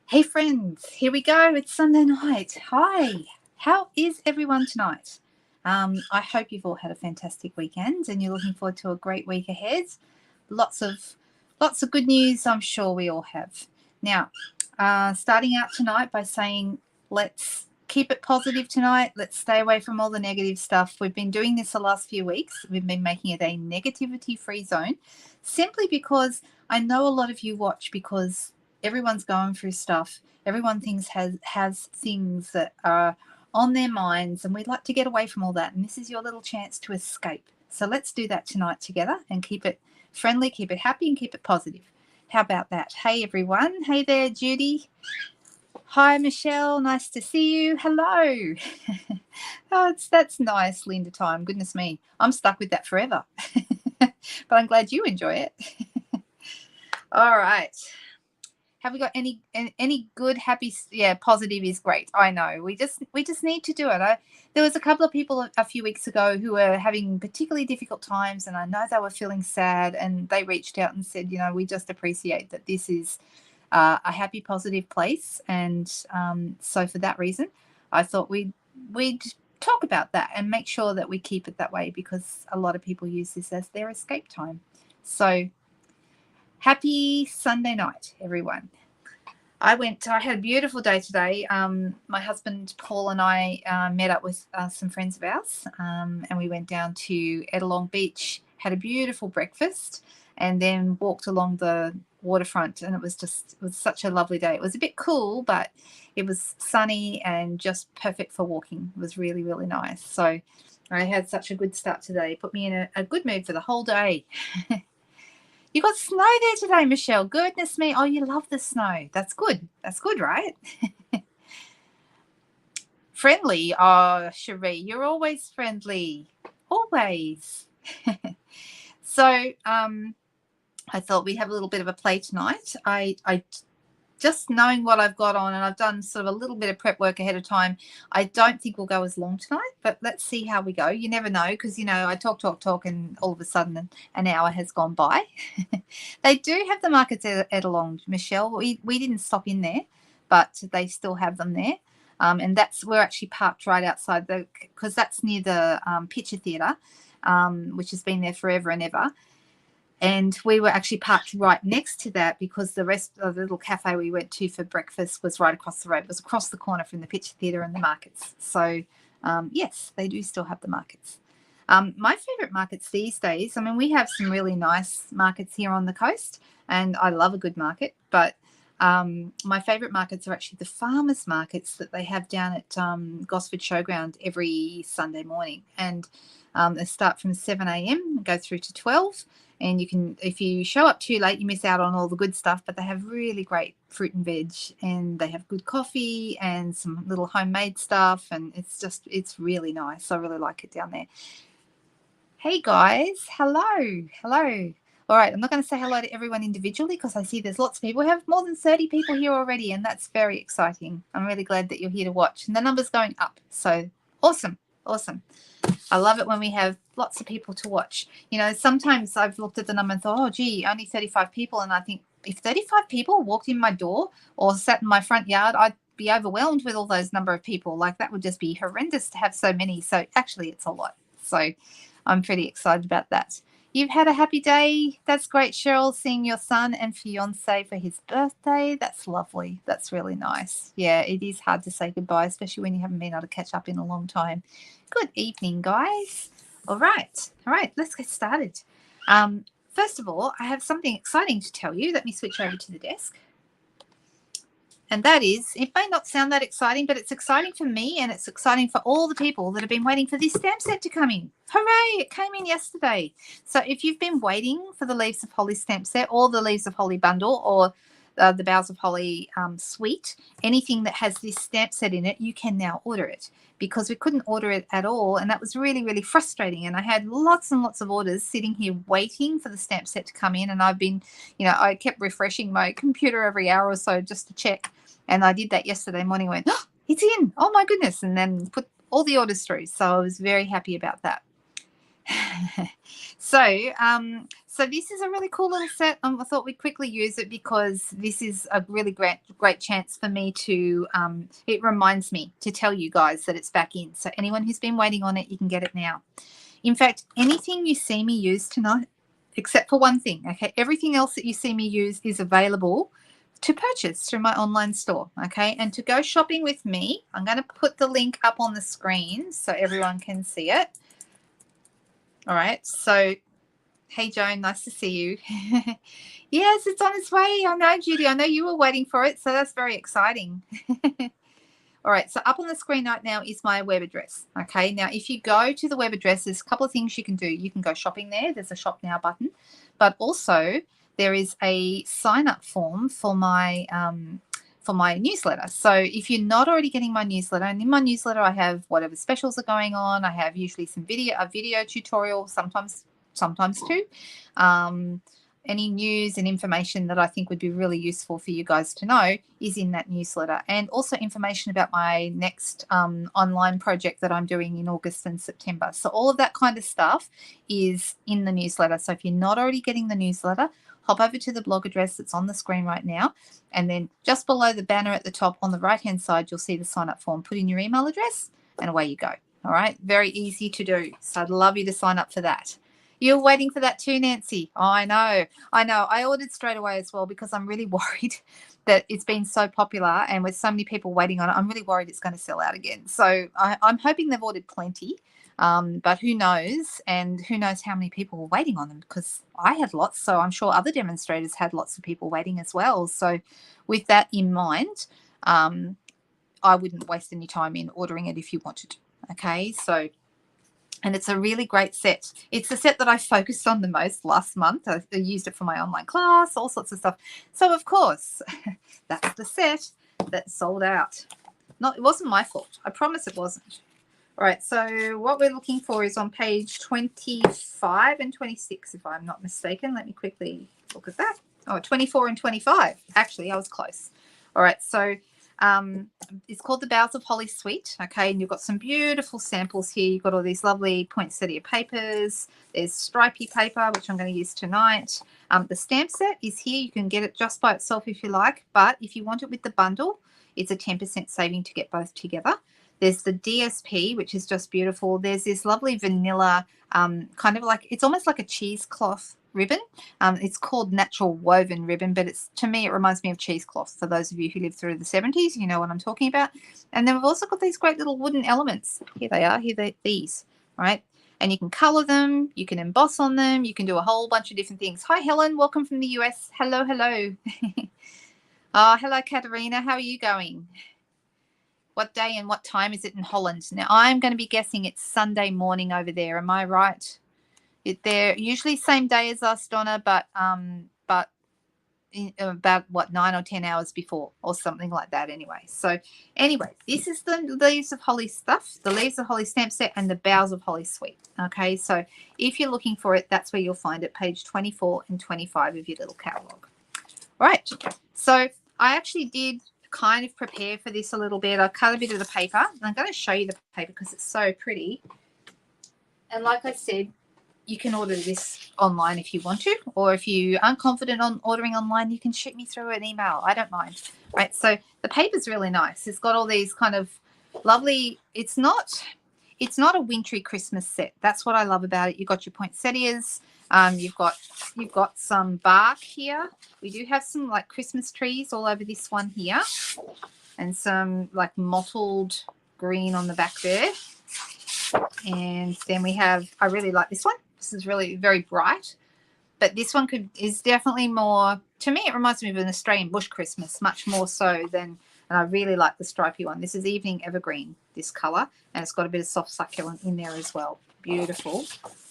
Hey friends, here we go. It's Sunday night. Hi, how is everyone tonight? I hope you've all had a fantastic weekend and you're looking forward to a great week ahead. Lots of good news, I'm sure we all have. Now, starting out tonight by saying let's keep it positive tonight. Let's stay away from all the negative stuff. We've been doing this the last few weeks. We've been making it a negativity-free zone simply because I know a lot of you watch because everyone's going through stuff. Everyone thinks has things that are on their minds, and we'd like to get away from all that. And this is your little chance to escape. So let's do that tonight together and keep it friendly, keep it happy, and keep it positive. How about that? Hey everyone. Hey there, Judy. Hi, Michelle. Nice to see you. Hello. Oh, that's nice, Linda time. Goodness me. I'm stuck with that forever. But I'm glad you enjoy it. All right. Have we got any good, happy? Yeah, positive is great. I know. We just need to do it. There was a couple of people a few weeks ago who were having particularly difficult times, and I know they were feeling sad, and they reached out and said, we just appreciate that this is a happy, positive place, and so for that reason, I thought we'd talk about that and make sure that we keep it that way because a lot of people use this as their escape time. So. Happy Sunday night, everyone. I had a beautiful day today. My husband, Paul, and I met up with some friends of ours, and we went down to Ettalong Beach, had a beautiful breakfast, and then walked along the waterfront, and it was such a lovely day. It was a bit cool, but it was sunny and just perfect for walking. It was really, really nice. So I had such a good start today. Put me in a good mood for the whole day. You got snow there today, Michelle. Goodness me. Oh, you love the snow. That's good. That's good, right? Friendly. Oh, Cherie, you're always friendly. Always. So I thought we'd have a little bit of a play tonight. I just knowing what I've got on, and I've done sort of a little bit of prep work ahead of time, I don't think we'll go as long tonight, but let's see how we go. You never know because, I talk, and all of a sudden an hour has gone by. They do have the markets at Ettalong, Michelle. We didn't stop in there, but they still have them there. And we're actually parked right outside because that's near the Picture Theatre, which has been there forever and ever. And we were actually parked right next to that because the rest of the little cafe we went to for breakfast was right across the road. It was across the corner from the Picture Theatre and the markets. So, yes, they do still have the markets. My favourite markets these days, we have some really nice markets here on the coast, and I love a good market, but my favourite markets are actually the farmers markets that they have down at Gosford Showground every Sunday morning. And they start from 7 a.m. and go through to 12. And if you show up too late, you miss out on all the good stuff, but they have really great fruit and veg, and they have good coffee and some little homemade stuff, and it's really nice. I really like it down there. Hey guys, hello. All right, I'm not going to say hello to everyone individually because I see there's lots of people. We have more than 30 people here already, and that's very exciting. I'm really glad that you're here to watch, and the number's going up. So awesome. I love it when we have lots of people to watch. Sometimes I've looked at the number and thought, oh, gee, only 35 people. And I think if 35 people walked in my door or sat in my front yard, I'd be overwhelmed with all those number of people. Like that would just be horrendous to have so many. So actually it's a lot. So I'm pretty excited about that. You've had a happy day. That's great, Cheryl, seeing your son and fiance for his birthday. That's lovely. That's really nice. Yeah, it is hard to say goodbye, especially when you haven't been able to catch up in a long time. Good evening, guys. All right, let's get started. First of all, I have something exciting to tell you. Let me switch over to the desk. And that is, it may not sound that exciting, but it's exciting for me and it's exciting for all the people that have been waiting for this stamp set to come in. Hooray, it came in yesterday. So if you've been waiting for the Leaves of Holly stamp set or the Leaves of Holly bundle or the Boughs of Holly suite, anything that has this stamp set in it, you can now order it because we couldn't order it at all. And that was really, really frustrating. And I had lots and lots of orders sitting here waiting for the stamp set to come in. And I've been, I kept refreshing my computer every hour or so just to check. And I did that yesterday morning. I went, oh, it's in. Oh, my goodness. And then put all the orders through. So I was very happy about that. So this is a really cool little set. I thought we'd quickly use it because this is a really great chance for me to, it reminds me to tell you guys that it's back in. So anyone who's been waiting on it, you can get it now. In fact, anything you see me use tonight, except for one thing, okay, everything else that you see me use is available to purchase through my online store, okay? And to go shopping with me, I'm going to put the link up on the screen so everyone can see it. All right, so hey, Joan, nice to see you. Yes, it's on its way. I know, Judy. I know you were waiting for it, so that's very exciting. All right, so up on the screen right now is my web address. Okay, now if you go to the web address, there's a couple of things you can do. You can go shopping there. There's a shop now button, but also there is a sign up form for my newsletter. So if you're not already getting my newsletter, and in my newsletter I have whatever specials are going on. I have usually a video tutorial, sometimes two. Any news and information that I think would be really useful for you guys to know is in that newsletter, and also information about my next online project that I'm doing in August and September. So all of that kind of stuff is in the newsletter. So if you're not already getting the newsletter, hop over to the blog address that's on the screen right now, and then just below the banner at the top on the right hand side, you'll see the sign up form. Put in your email address and away you go. All right, very easy to do. So I'd love you to sign up for that. You're waiting for that too, Nancy. Oh, I know. I ordered straight away as well because I'm really worried that it's been so popular, and with so many people waiting on it, I'm really worried it's going to sell out again. So I'm hoping they've ordered plenty, but who knows? And who knows how many people were waiting on them, because I had lots. So I'm sure other demonstrators had lots of people waiting as well. So with that in mind, I wouldn't waste any time in ordering it if you wanted to. Okay, so... And it's a really great set. It's the set that I focused on the most last month. I used it for my online class, all sorts of stuff. So, of course, that's the set that sold out. It wasn't my fault. I promise it wasn't. All right, so what we're looking for is on page 25 and 26, if I'm not mistaken. Let me quickly look at that. Oh, 24 and 25. Actually, I was close. All right, so... it's called the Boughs of Holly Suite, okay, and you've got some beautiful samples here. You've got all these lovely poinsettia papers. There's stripy paper, which I'm going to use tonight. The stamp set is here. You can get it just by itself if you like, but if you want it with the bundle, it's a 10% saving to get both together. There's the DSP, which is just beautiful. There's this lovely vanilla, kind of like, it's almost like a cheesecloth ribbon. It's called natural woven ribbon, but to me it reminds me of cheesecloth. For those of you who lived through the 70s, you know what I'm talking about. And then we've also got these great little wooden elements. Here they are. These, right? And you can color them, you can emboss on them, you can do a whole bunch of different things. Hi Helen, welcome from the US. Hello. Hello Katerina, how are you going? What day and what time is it in Holland? Now I'm going to be guessing it's Sunday morning over there. Am I right? They're usually same day as us, Donna, but about what, 9 or 10 hours before or something like that anyway. So anyway, this is the Leaves of Holly stuff, the Leaves of Holly stamp set, and the Boughs of Holly suite. Okay, so if you're looking for it, that's where you'll find it, page 24 and 25 of your little catalog. All right, so I actually did kind of prepare for this a little bit. I cut a bit of the paper, and I'm going to show you the paper because it's so pretty. And like I said, you can order this online if you want to, or if you aren't confident on ordering online, you can shoot me through an email. I don't mind. Right, so the paper's really nice. It's got all these kind of lovely, it's not a wintry Christmas set. That's what I love about it. You've got your poinsettias, you've got some bark here. We do have some like Christmas trees all over this one here, and some like mottled green on the back there. And then we have, I really like this one. This is really very bright, but this one is definitely more, to me it reminds me of an Australian bush Christmas, much more so than, and I really like the stripy one. This is Evening Evergreen, this colour, and it's got a bit of soft succulent in there as well. Beautiful.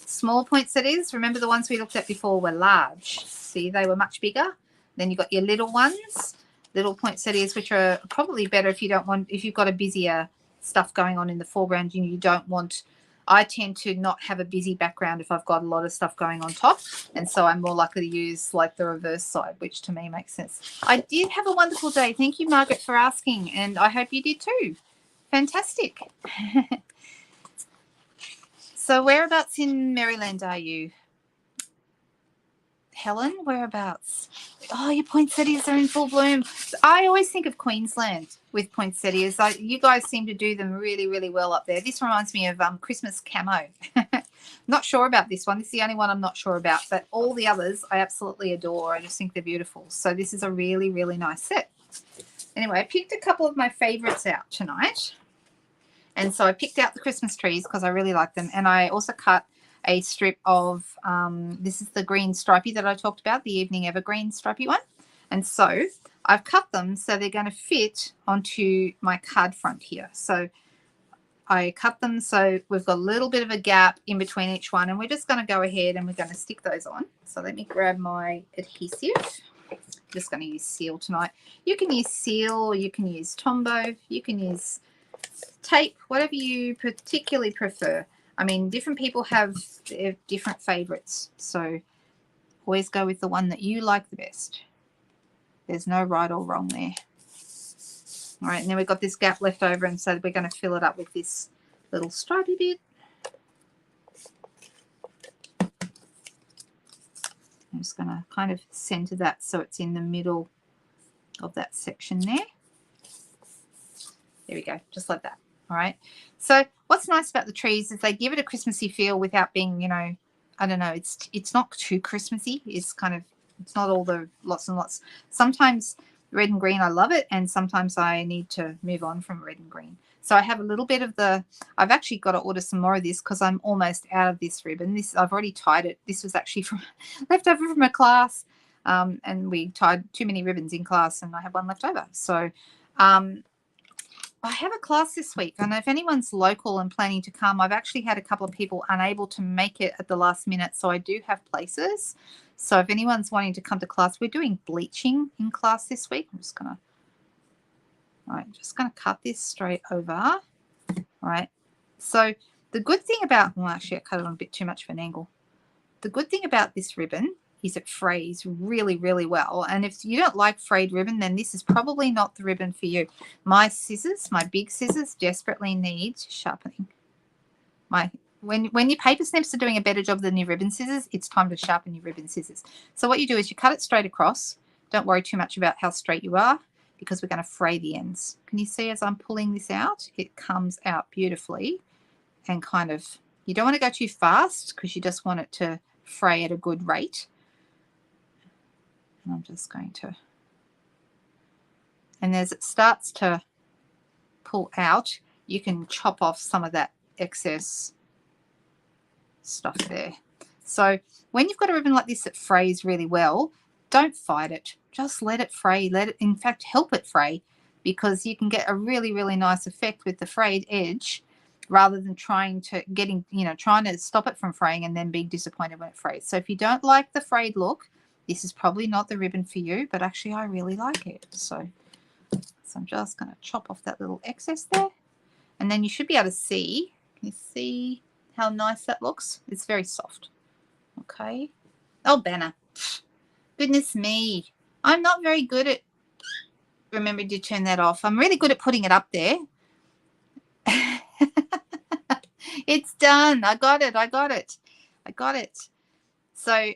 Small poinsettias, remember the ones we looked at before were large. See, they were much bigger. Then you've got your little ones, little poinsettias, which are probably better if you've got a busier stuff going on in the foreground. You don't want, I tend to not have a busy background if I've got a lot of stuff going on top, and so I'm more likely to use like the reverse side, which to me makes sense. I did have a wonderful day. Thank you, Margaret, for asking, and I hope you did too. Fantastic. So whereabouts in Maryland are you? Helen, whereabouts? Oh, your poinsettias are in full bloom. I always think of Queensland with poinsettias. You guys seem to do them really, really well up there. This reminds me of Christmas camo. Not sure about this one. This is the only one I'm not sure about, but all the others I absolutely adore. I just think they're beautiful. So this is a really, really nice set. Anyway, I picked a couple of my favorites out tonight. And so I picked out the Christmas trees because I really like them. And I also cut a strip of, this is the green stripy that I talked about, the evening evergreen stripy one. And so I've cut them so they're going to fit onto my card front here. So I cut them so we've got a little bit of a gap in between each one, and we're just going to go ahead and we're going to stick those on. So let me grab my adhesive. I'm just going to use seal tonight. You can use seal, or you can use Tombow, you can use tape, whatever you particularly prefer. I mean, different people have their different favorites, so always go with the one that you like the best. There's no right or wrong there. All right, and then we've got this gap left over, and so we're going to fill it up with this little stripy bit. I'm just going to kind of center that so it's in the middle of that section there. There we go, just like that. All right. So what's nice about the trees is they give it a Christmassy feel without being, you know, I don't know, it's not too Christmassy. It's kind of, it's not all the lots and lots. Sometimes red and green, I love it, and sometimes I need to move on from red and green. So I have a little bit of the, I've actually got to order some more of this because I'm almost out of this ribbon. This, I've already tied it. This was actually from left over from a class, and we tied too many ribbons in class, and I have one left over. So I have a class this week, and if anyone's local and planning to come, I've actually had a couple of people unable to make it at the last minute, so I do have places. So if anyone's wanting to come to class, we're doing bleaching in class this week. I'm just going to, all right, just going to cut this straight over. All right. So the good thing about, well, actually I cut it on a bit too much of an angle. The good thing about this ribbon is it frays really, really well. And if you don't like frayed ribbon, then this is probably not the ribbon for you. My scissors, my big scissors, desperately need sharpening. When your paper snips are doing a better job than your ribbon scissors, it's time to sharpen your ribbon scissors. So what you do is you cut it straight across. Don't worry too much about how straight you are because we're going to fray the ends. Can you see as I'm pulling this out, it comes out beautifully and kind of, you don't want to go too fast because you just want it to fray at a good rate. And I'm just going to, and as it starts to pull out, you can chop off some of that excess stuff there. So when you've got a ribbon like this that frays really well, don't fight it. Just let it fray. Let it, in fact, help it fray, because you can get a really, really nice effect with the frayed edge rather than trying to trying to stop it from fraying and then being disappointed when it frays. So if you don't like the frayed look, this is probably not the ribbon for you, but actually I really like it. So I'm just going to chop off that little excess there. And then you should be able to see, can you see how nice that looks? It's very soft. Okay. Oh, banner. Goodness me. I'm not very good at, remember to turn that off. I'm really good at putting it up there. It's done. I got it. I got it. I got it. So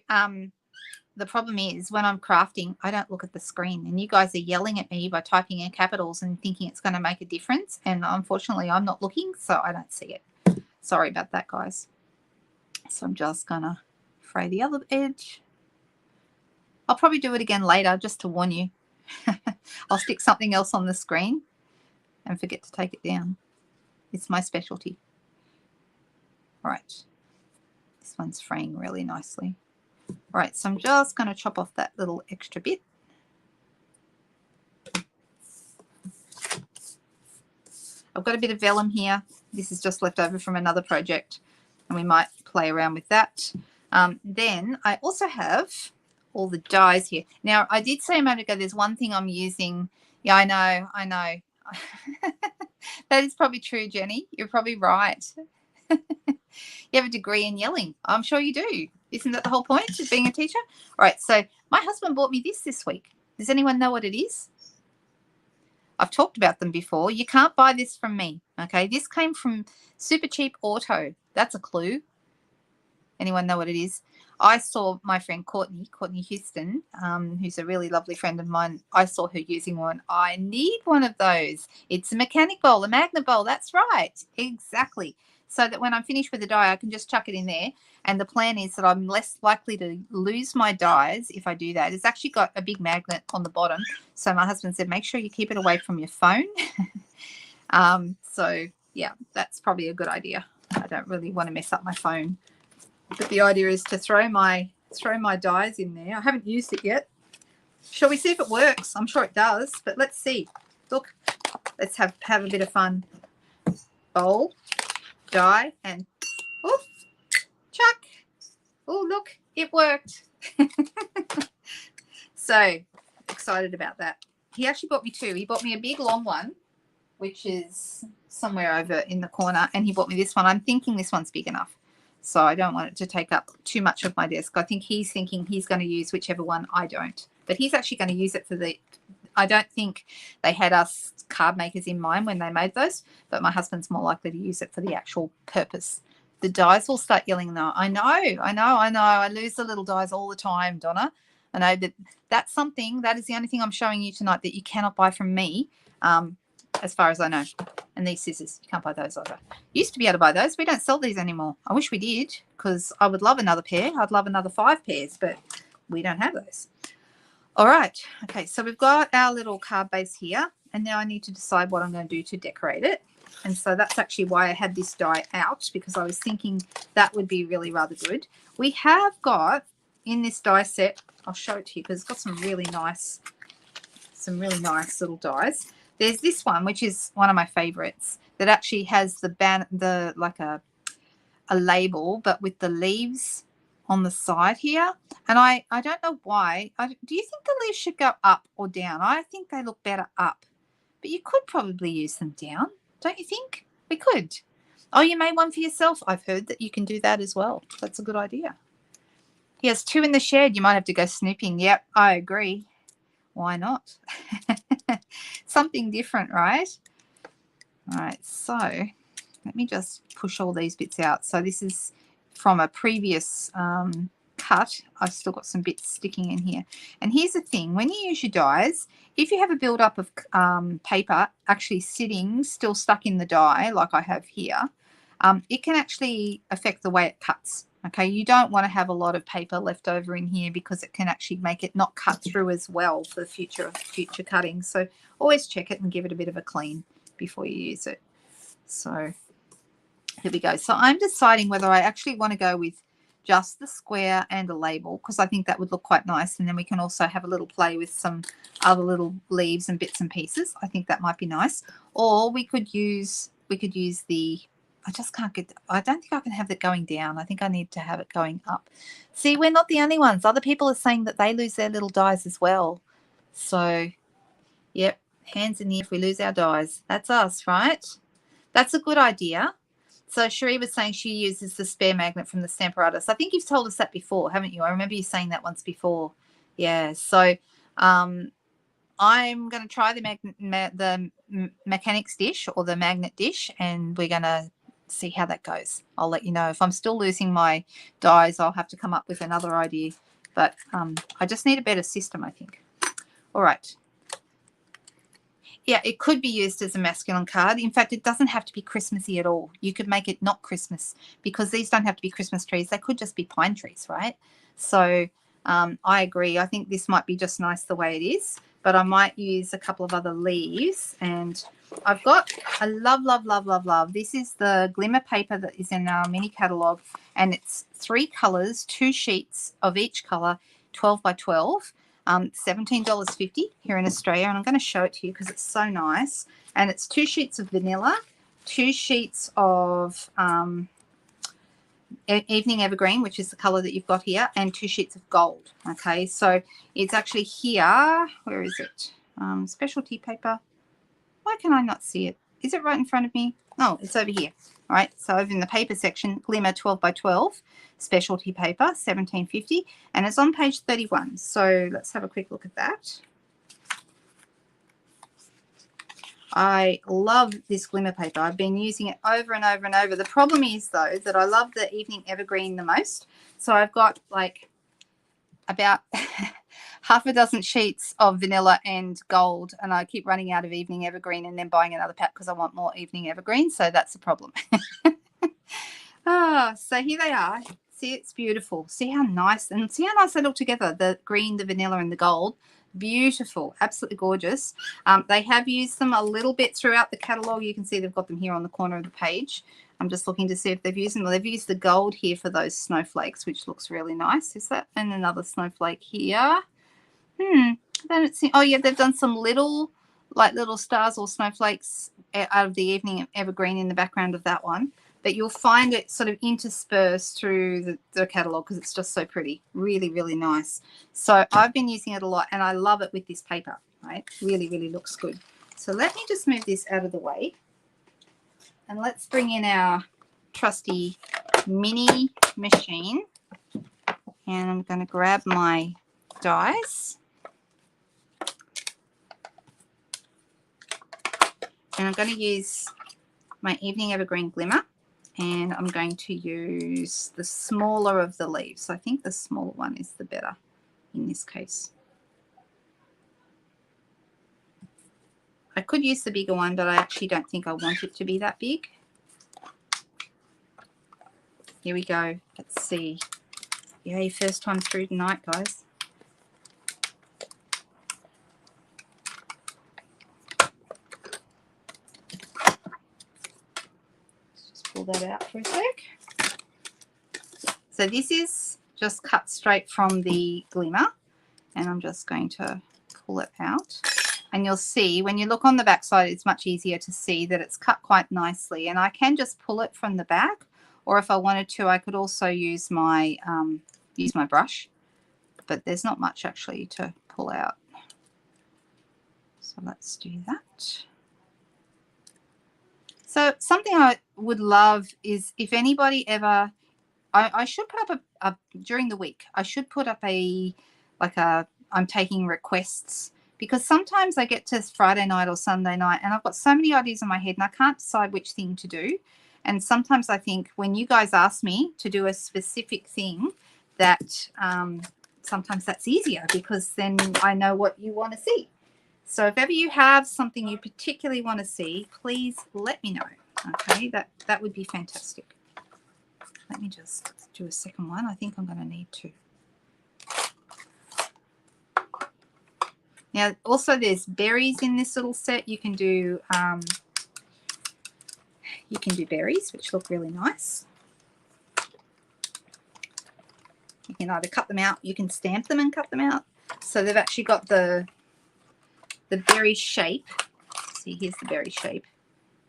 the problem is when I'm crafting, I don't look at the screen, and you guys are yelling at me by typing in capitals and thinking it's going to make a difference. And unfortunately, I'm not looking, so I don't see it. Sorry about that, guys. So I'm just going to fray the other edge. I'll probably do it again later just to warn you. I'll stick something else on the screen and forget to take it down. It's my specialty. All right. This one's fraying really nicely. All right, so I'm just going to chop off that little extra bit. I've got a bit of vellum here. This is just left over from another project, and we might play around with that. Then I also have all the dies here. Now, I did say a moment ago there's one thing I'm using. Yeah, I know. That is probably true, Jenny. You're probably right. You have a degree in yelling. I'm sure you do. Isn't that the whole point of being a teacher? All right, so my husband bought me this week. Does anyone know what it is? I've talked about them before. You can't buy this from me, okay? This came from Super Cheap Auto. That's a clue. Anyone know what it is? I saw my friend Courtney Houston, who's a really lovely friend of mine. I saw her using one. I need one of those. It's a mechanic bowl, a magnet bowl. That's right. Exactly. So that when I'm finished with the die, I can just chuck it in there. And the plan is that I'm less likely to lose my dies if I do that. It's actually got a big magnet on the bottom. So my husband said, make sure you keep it away from your phone. So, yeah, that's probably a good idea. I don't really want to mess up my phone. But the idea is to throw my dies in there. I haven't used it yet. Shall we see if it works? I'm sure it does, but let's see. Look, let's have a bit of fun. Bowl, die, and oh, chuck. Oh, look, it worked. So excited about that. He actually bought me two. He bought me a big long one, which is somewhere over in the corner, and he bought me this one. I'm thinking this one's big enough. So I don't want it to take up too much of my desk. I think he's thinking he's going to use whichever one I don't. But he's actually going to use it for the – I don't think they had us card makers in mind when they made those, but my husband's more likely to use it for the actual purpose. The dies will start yelling now. I know. I lose the little dies all the time, Donna. I know, but that's something – that is the only thing I'm showing you tonight that you cannot buy from me, as far as I know. And these scissors, you can't buy those either. Used to be able to buy those. We don't sell these anymore. I wish we did, because I would love another pair. I'd love another 5 pairs, but we don't have those. All right. Okay, so we've got our little card base here, and now I need to decide what I'm going to do to decorate it. And so that's actually why I had this die out, because I was thinking that would be really rather good. We have got in this die set, I'll show it to you because it's got some really nice little dies. There's this one, which is one of my favorites, that actually has like a label, but with the leaves on the side here. And I don't know why. Do you think the leaves should go up or down? I think they look better up, but you could probably use them down, don't you think? We could. Oh, you made one for yourself. I've heard that you can do that as well. That's a good idea. He has 2 in the shed. You might have to go snooping. Yep, I agree. Why not? Something different, right? All right, so let me just push all these bits out. So this is from a previous cut. I've still got some bits sticking in here. And here's the thing. When you use your dies, if you have a build-up of paper actually sitting, still stuck in the die, like I have here, it can actually affect the way it cuts. Okay, you don't want to have a lot of paper left over in here because it can actually make it not cut through as well for future cutting. So always check it and give it a bit of a clean before you use it. So here we go. So I'm deciding whether I actually want to go with just the square and a label, because I think that would look quite nice. And then we can also have a little play with some other little leaves and bits and pieces. I think that might be nice. Or we could use the, I just can't get, I don't think I can have it going down. I think I need to have it going up. See, we're not the only ones. Other people are saying that they lose their little dies as well. So, yep, hands in the air if we lose our dies. That's us, right? That's a good idea. So Cherie was saying she uses the spare magnet from the Stampin' Up. I think you've told us that before, haven't you? I remember you saying that once before. Yeah, so I'm going to try the mechanics dish or the magnet dish, and we're going to see how that goes. I'll let you know. If I'm still losing my dies, I'll have to come up with another idea. But I just need a better system, I think. All right. Yeah, it could be used as a masculine card. In fact, it doesn't have to be Christmassy at all. You could make it not Christmas, because these don't have to be Christmas trees. They could just be pine trees, right? So I agree. I think this might be just nice the way it is, but I might use a couple of other leaves. And I've got a love. This is the glimmer paper that is in our mini catalogue, and it's 3 colours, 2 sheets of each colour, 12 by 12. $17.50 here in Australia, and I'm going to show it to you because it's so nice. And it's 2 sheets of vanilla, 2 sheets of evening evergreen, which is the color that you've got here, and 2 sheets of gold. Okay, so it's actually here. Where is it? Specialty paper. Why can I not see it? Is it right in front of me? Oh, it's over here. All right, so over in the paper section, glimmer 12 by 12, specialty paper, $17.50, and it's on page 31. So let's have a quick look at that. I love this glimmer paper. I've been using it over and over and over. The problem is, though, that I love the Evening Evergreen the most. So I've got like about half a dozen sheets of vanilla and gold, and I keep running out of Evening Evergreen and then buying another pack because I want more Evening Evergreen. So that's a problem. So here they are. See, it's beautiful. See how nice, and see how nice they look together, the green, the vanilla, and the gold. Beautiful, absolutely gorgeous. They have used them a little bit throughout the catalogue. You can see they've got them here on the corner of the page. I'm just looking to see if they've used them. Well, they've used the gold here for those snowflakes, which looks really nice. Is that? And another snowflake here. I don't see. Oh yeah, they've done some little stars or snowflakes out of the Evening Evergreen in the background of that one. But you'll find it sort of interspersed through the catalogue because it's just so pretty. Really, really nice. So I've been using it a lot, and I love it with this paper. Right? Really, really looks good. So let me just move this out of the way. And let's bring in our trusty mini machine. And I'm going to grab my dies. And I'm going to use my Evening Evergreen Glimmer. And I'm going to use the smaller of the leaves. I think the smaller one is the better in this case. I could use the bigger one, but I actually don't think I want it to be that big. Here we go. Let's see. Yay, first time through tonight, guys. Let's just pull that out for a sec. So this is just cut straight from the glimmer, and I'm just going to pull it out. And you'll see when you look on the back side, it's much easier to see that it's cut quite nicely. And I can just pull it from the back, or if I wanted to, I could also use my brush. But there's not much actually to pull out. So let's do that. So something I would love is if anybody ever, I should put up a during the week, I should put up I'm taking requests. Because sometimes I get to Friday night or Sunday night and I've got so many ideas in my head and I can't decide which thing to do. And sometimes I think when you guys ask me to do a specific thing, that sometimes that's easier because then I know what you want to see. So if ever you have something you particularly want to see, please let me know. Okay, that would be fantastic. Let me just do a second one. I think I'm going to need to. Now, also there's berries in this little set. You can do berries, which look really nice. You can either cut them out, you can stamp them and cut them out. So they've actually got the berry shape. See, here's the berry shape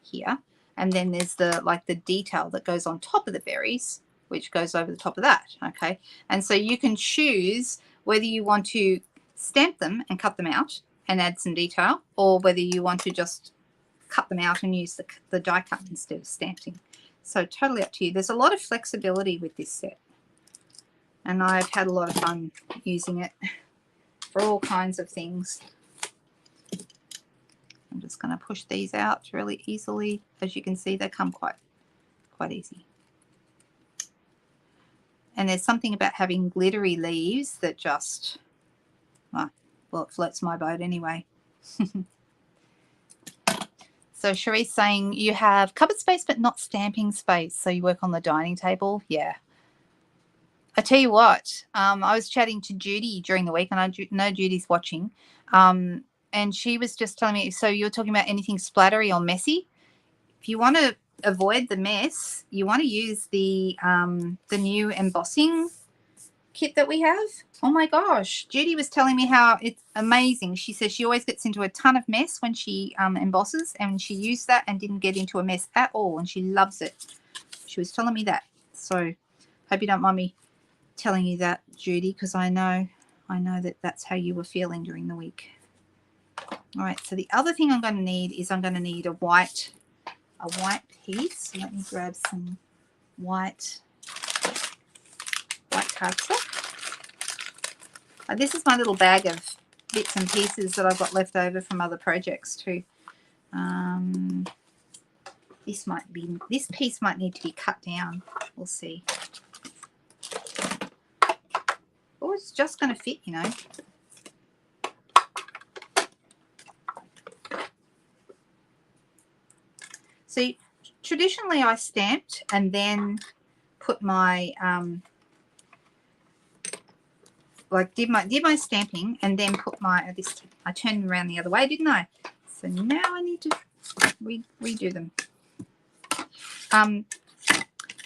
here. And then there's the detail that goes on top of the berries, which goes over the top of that. Okay. And so you can choose whether you want to stamp them and cut them out and add some detail, or whether you want to just cut them out and use the die cut instead of stamping. So totally up to you. There's a lot of flexibility with this set, and I've had a lot of fun using it for all kinds of things. I'm just going to push these out really easily. As you can see, they come quite easy. And there's something about having glittery leaves that just, well, it floats my boat anyway. So Cherie's saying you have cupboard space but not stamping space, so you work on the dining table. Yeah. I tell you what, I was chatting to Judy during the week, and I know Judy's watching, and she was just telling me, so you're talking about anything splattery or messy. If you want to avoid the mess, you want to use the new embossing kit that we have. Oh my gosh, Judy was telling me how it's amazing. She says she always gets into a ton of mess when she embosses, and she used that and didn't get into a mess at all, and she loves it. She was telling me that. So hope you don't mind me telling you that, Judy, because I know that that's how you were feeling during the week. All right, so the other thing I'm going to need is I'm going to need a white piece. So let me grab some white cardstock. This is my little bag of bits and pieces that I've got left over from other projects too. This piece might need to be cut down. We'll see. Oh, it's just going to fit, you know. See, traditionally I stamped and then put my like did my stamping and then put my I turned around the other way, didn't I? So now I need to redo them.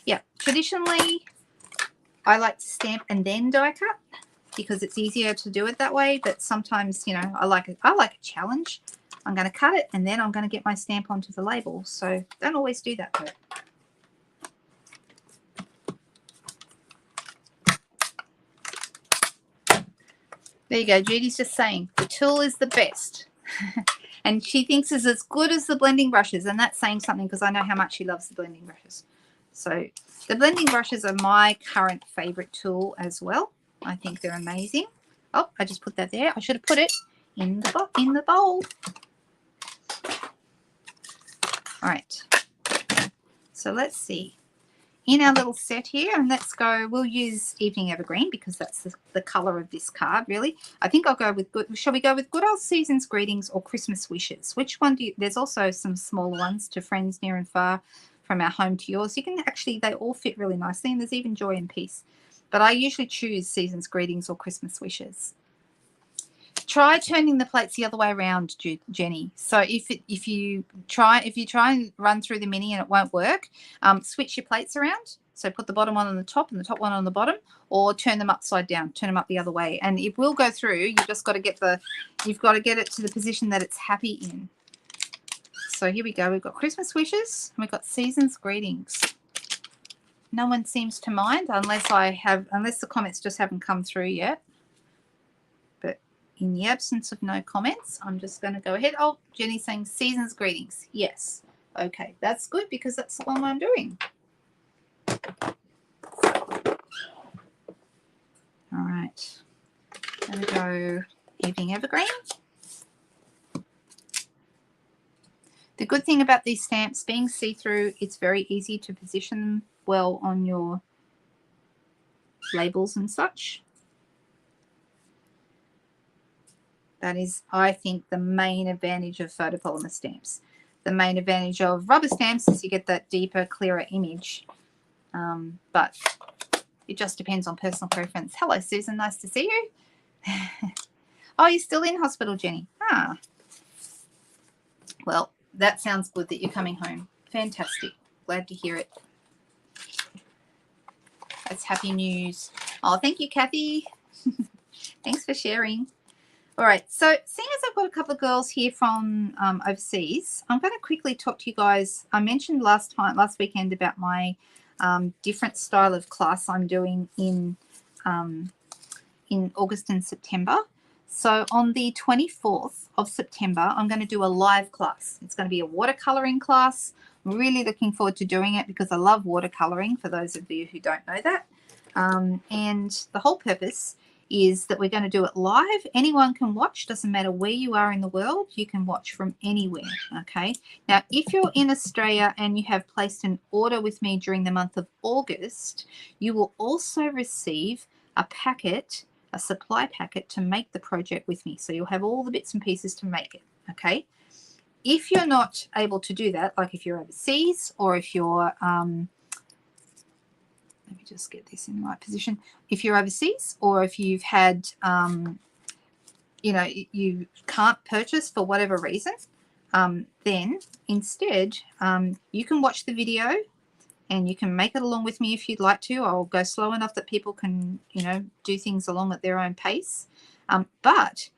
Yeah, traditionally I like to stamp and then die cut because it's easier to do it that way, but sometimes, you know, I like a challenge. I'm going to cut it and then I'm going to get my stamp onto the label. So don't always do that though. There you go. Judy's just saying the tool is the best. And she thinks it's as good as the blending brushes. And that's saying something because I know how much she loves the blending brushes. So the blending brushes are my current favorite tool as well. I think they're amazing. Oh, I just put that there. I should have put it in the bowl. All right. So let's see. In our little set here, and let's go, we'll use Evening Evergreen because that's the color of this card, really. I think I'll go with shall we go with Good Old Season's Greetings or Christmas Wishes? Which one do you, there's also some smaller ones to Friends Near and Far, From Our Home to Yours. You can actually, they all fit really nicely, and there's even Joy and Peace. But I usually choose Season's Greetings or Christmas Wishes. Try turning the plates the other way around, Jenny. So if you try and run through the mini and it won't work, switch your plates around. So put the bottom one on the top and the top one on the bottom, or turn them upside down. Turn them up the other way, and it will go through. You've just got to get it to the position that it's happy in. So here we go. We've got Christmas Wishes and we've got Season's Greetings. No one seems to mind unless the comments just haven't come through yet. In the absence of no comments, I'm just going to go ahead. Oh, Jenny's saying Season's Greetings. Yes. Okay, that's good because that's the one I'm doing. All right. There we go. Evening Evergreen. The good thing about these stamps being see-through, it's very easy to position them well on your labels and such. That is, I think, the main advantage of photopolymer stamps. The main advantage of rubber stamps is you get that deeper, clearer image. But it just depends on personal preference. Hello, Susan. Nice to see you. Oh, you're still in hospital, Jenny? Ah. Well, that sounds good that you're coming home. Fantastic. Glad to hear it. That's happy news. Oh, thank you, Kathy. Thanks for sharing. All right, so seeing as I've got a couple of girls here from overseas, I'm going to quickly talk to you guys. I mentioned last weekend about my different style of class I'm doing in August and September. So on the 24th of September, I'm going to do a live class. It's going to be a watercoloring class. I'm really looking forward to doing it because I love watercoloring, for those of you who don't know that. And the whole purpose is that we're going to do it live. Anyone can watch. Doesn't matter where you are in the world. You can watch from anywhere. Okay. Now, if you're in Australia and you have placed an order with me during the month of August, you will also receive a packet, a supply packet to make the project with me. So you'll have all the bits and pieces to make it. Okay. If you're not able to do that, like if you're overseas or if you're let me just get this in the right position. If you're overseas or if you've had, you know, you can't purchase for whatever reason, then instead you can watch the video and you can make it along with me if you'd like to. I'll go slow enough that people can, you know, do things along at their own pace. But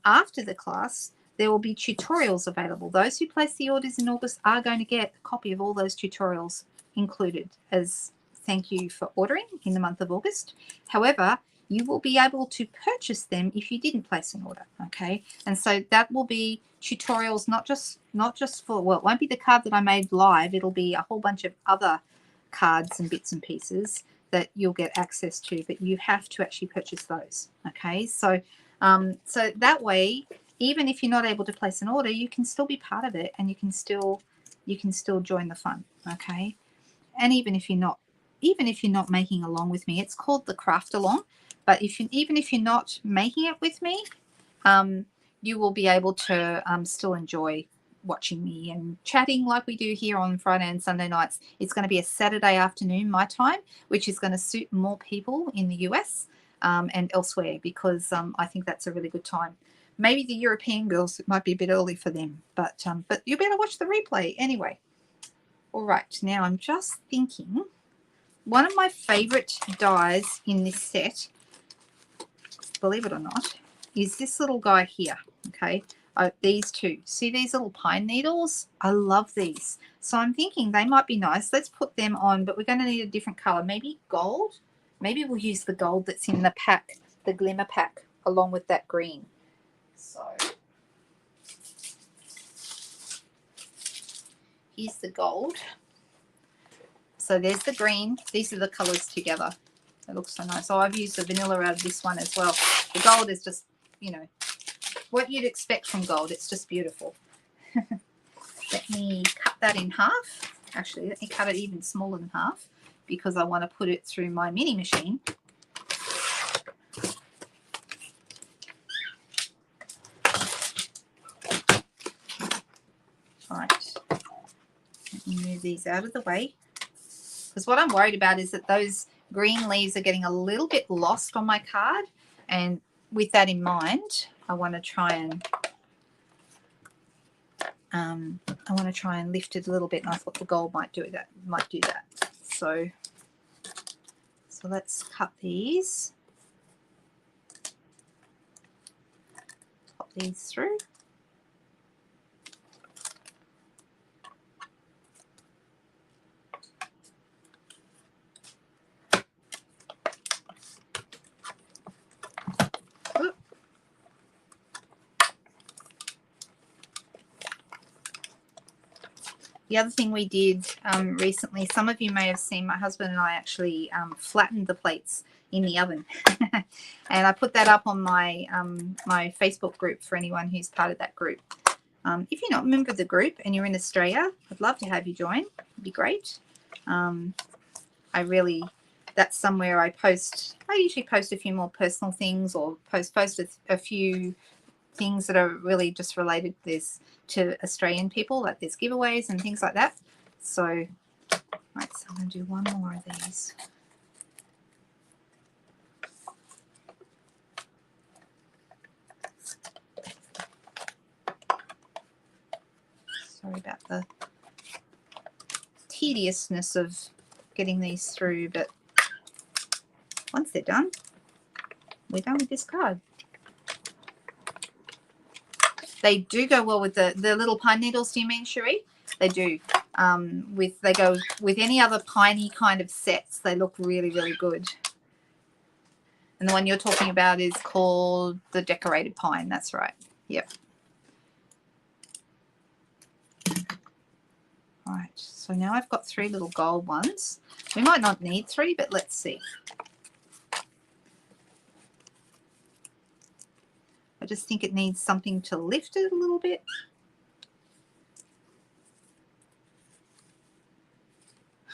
after the class, there will be tutorials available. Those who place the orders in August are going to get a copy of all those tutorials included as thank you for ordering in the month of August. However, you will be able to purchase them if you didn't place an order. Okay, and so that will be tutorials, not just for, well, it won't be the card that I made live. It'll be a whole bunch of other cards and bits and pieces that you'll get access to, but you have to actually purchase those. Okay, so so that way even if you're not able to place an order, you can still be part of it, and you can still join the fun. Okay, and even if you're not making along with me, it's called the craft along. But even if you're not making it with me, you will be able to still enjoy watching me and chatting like we do here on Friday and Sunday nights. It's going to be a Saturday afternoon my time, which is going to suit more people in the US and elsewhere, because I think that's a really good time. Maybe the European girls, it might be a bit early for them, but you better watch the replay anyway. All right, now I'm just thinking, one of my favorite dies in this set, believe it or not, is this little guy here. Okay, these two. See these little pine needles? I love these. So I'm thinking they might be nice. Let's put them on, but we're going to need a different color. Maybe gold? Maybe we'll use the gold that's in the pack, the glimmer pack, along with that green. So here's the gold. So there's the green. These are the colors together. It looks so nice. So I've used the vanilla out of this one as well. The gold is just, you know, what you'd expect from gold. It's just beautiful. Let me cut that in half. Actually, let me cut it even smaller than half, because I want to put it through my mini machine. All right. Let me move these out of the way, because what I'm worried about is that those green leaves are getting a little bit lost on my card, and with that in mind, I want to try and lift it a little bit, and I thought the gold might do that. So let's cut these, pop these through. The other thing we did recently, some of you may have seen, my husband and I actually flattened the plates in the oven. And I put that up on my my Facebook group for anyone who's part of that group. If you're not a member of the group and you're in Australia, I'd love to have you join. It'd be great. That's somewhere I usually post a few more personal things, or post a few things that are really just related to Australian people, like there's giveaways and things like that. So, right, so I'm going to do one more of these. Sorry about the tediousness of getting these through, but once they're done, we're done with this card. They do go well with the little pine needles, do you mean, Cherie? They do. They go with any other piney kind of sets. They look really, really good. And the one you're talking about is called the decorated pine. That's right. Yep. All right. So now I've got 3 little gold ones. We might not need 3, but let's see. I just think it needs something to lift it a little bit.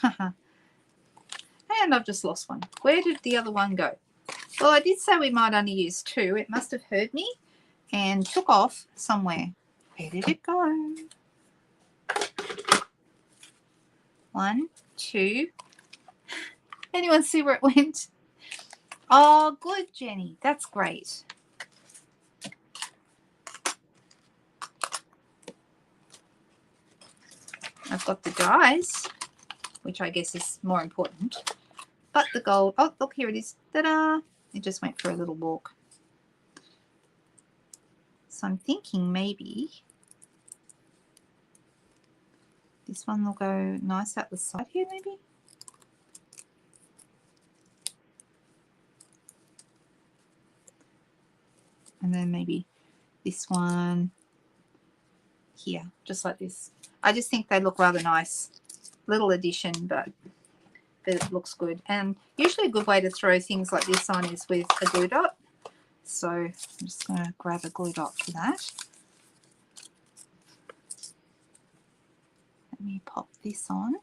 And I've just lost one. Where did the other one go? Well, I did say we might only use 2. It must have heard me and took off somewhere. Where did it go? 1, 2. Anyone see where it went? Oh, good, Jenny. That's great. I've got the dies, which I guess is more important, but the gold, oh, look, here it is. Ta-da! It just went for a little walk. So I'm thinking maybe this one will go nice out the side here, maybe. And then maybe this one here, just like this. I just think they look rather nice. Little addition, but it looks good. And usually a good way to throw things like this on is with a glue dot. So I'm just going to grab a glue dot for that. Let me pop this on.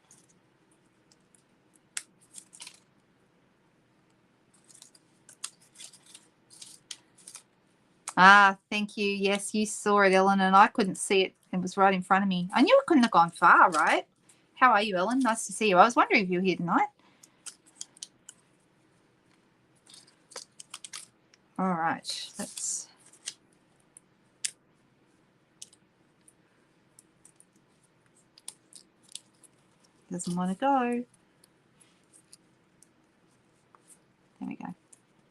Ah, thank you. Yes, you saw it, Ellen, and I couldn't see it. It was right in front of me. I knew it couldn't have gone far, right? How are you, Ellen? Nice to see you. I was wondering if you were here tonight. All right, let's... Doesn't want to go. There we go.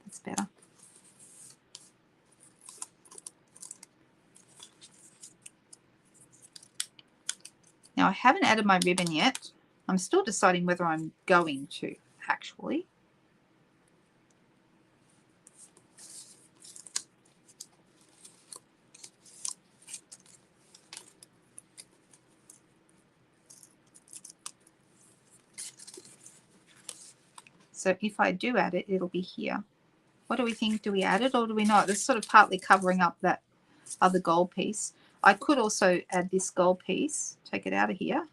That's better. Now, I haven't added my ribbon yet. I'm still deciding whether I'm going to, actually. So if I do add it, it'll be here. What do we think? Do we add it or do we not? It's sort of partly covering up that other gold piece. I could also add this gold piece, take it out of here.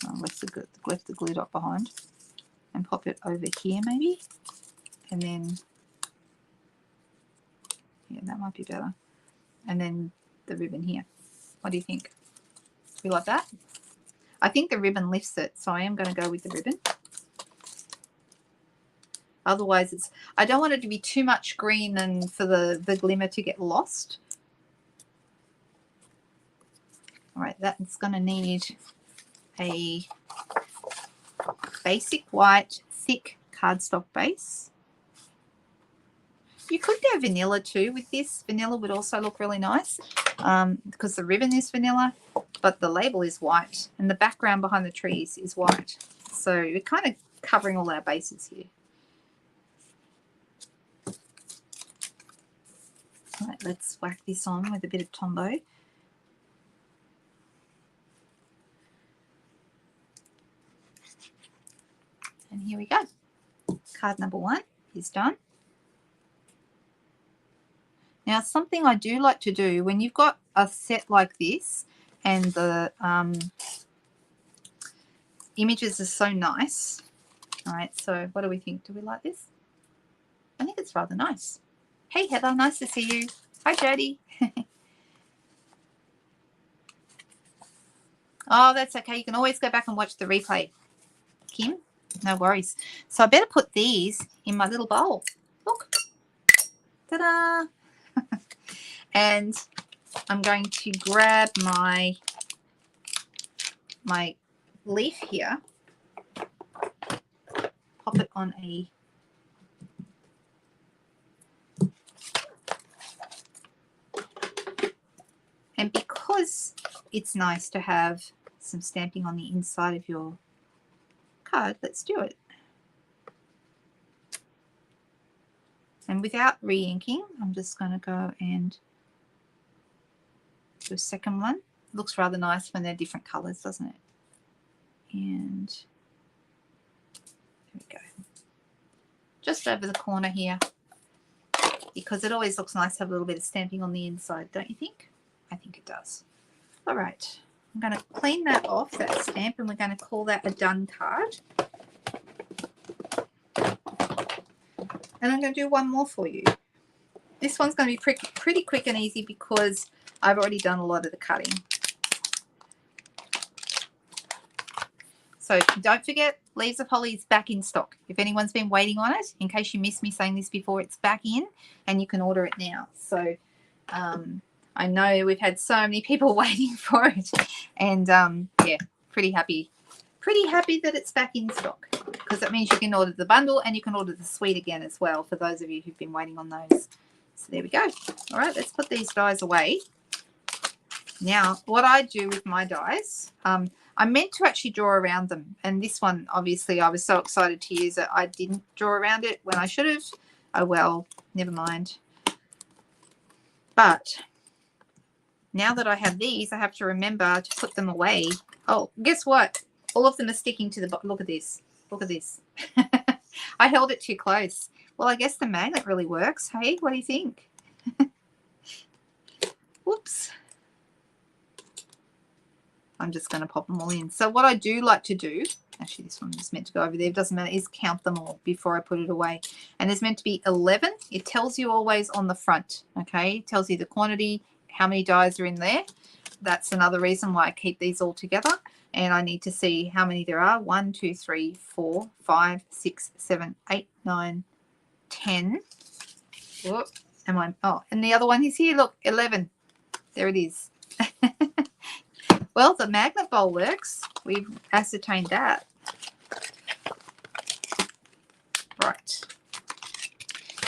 I'll left the glue dot behind and pop it over here maybe. And then, yeah, that might be better. And then the ribbon here. What do you think? You like that? I think the ribbon lifts it, so I am going to go with the ribbon. Otherwise, it's, I don't want it to be too much green and for the glimmer to get lost. All right, that's going to need a basic white thick cardstock base. You could go vanilla too with this. Vanilla would also look really nice because the ribbon is vanilla, but the label is white and the background behind the trees is white. So we're kind of covering all our bases here. All right, let's whack this on with a bit of Tombow. And here we go. Card number 1 is done. Now, something I do like to do when you've got a set like this and the images are so nice. All right, so what do we think? Do we like this? I think it's rather nice. Hey, Heather, nice to see you. Hi, Jody. Oh, that's okay. You can always go back and watch the replay, Kim. No worries. So I better put these in my little bowl. Look. Ta-da. And I'm going to grab my leaf here, pop it on a and because it's nice to have some stamping on the inside of your card, let's do it. And without re-inking, I'm just going to go and do a second one. It looks rather nice when they're different colors, doesn't it? And there we go. Just over the corner here, because it always looks nice to have a little bit of stamping on the inside, don't you think? I think it does. All right, I'm going to clean that off, that stamp, and we're going to call that a done card. And I'm going to do one more for you. This one's going to be pretty quick and easy because I've already done a lot of the cutting. So don't forget, Leaves of Holly is back in stock. If anyone's been waiting on it, in case you missed me saying this before, it's back in and you can order it now. So I know we've had so many people waiting for it. And yeah, pretty happy that it's back in stock, because that means you can order the bundle and you can order the suite again as well for those of you who've been waiting on those. So there we go. All right, let's put these dies away. Now, what I do with my dies, I meant to actually draw around them. And this one, obviously, I was so excited to use it, I didn't draw around it when I should have. Oh, well, never mind. But now that I have these, I have to remember to put them away. Oh, guess what? All of them are sticking to the bottom. Look at this. Look at this. I held it too close. Well, I guess the magnet really works. Hey, what do you think? Whoops. I'm just going to pop them all in. So what I do like to do, actually this one is meant to go over there, it doesn't matter, is count them all before I put it away. And there's meant to be 11. It tells you always on the front, okay? It tells you the quantity, how many dies are in there. That's another reason why I keep these all together. And I need to see how many there are. 1, 2, 3, 4, 5, 6, 7, 8, 9, 10. Whoop, and the other one is here. Look, 11. There it is. Well, the magnet bowl works. We've ascertained that. Right.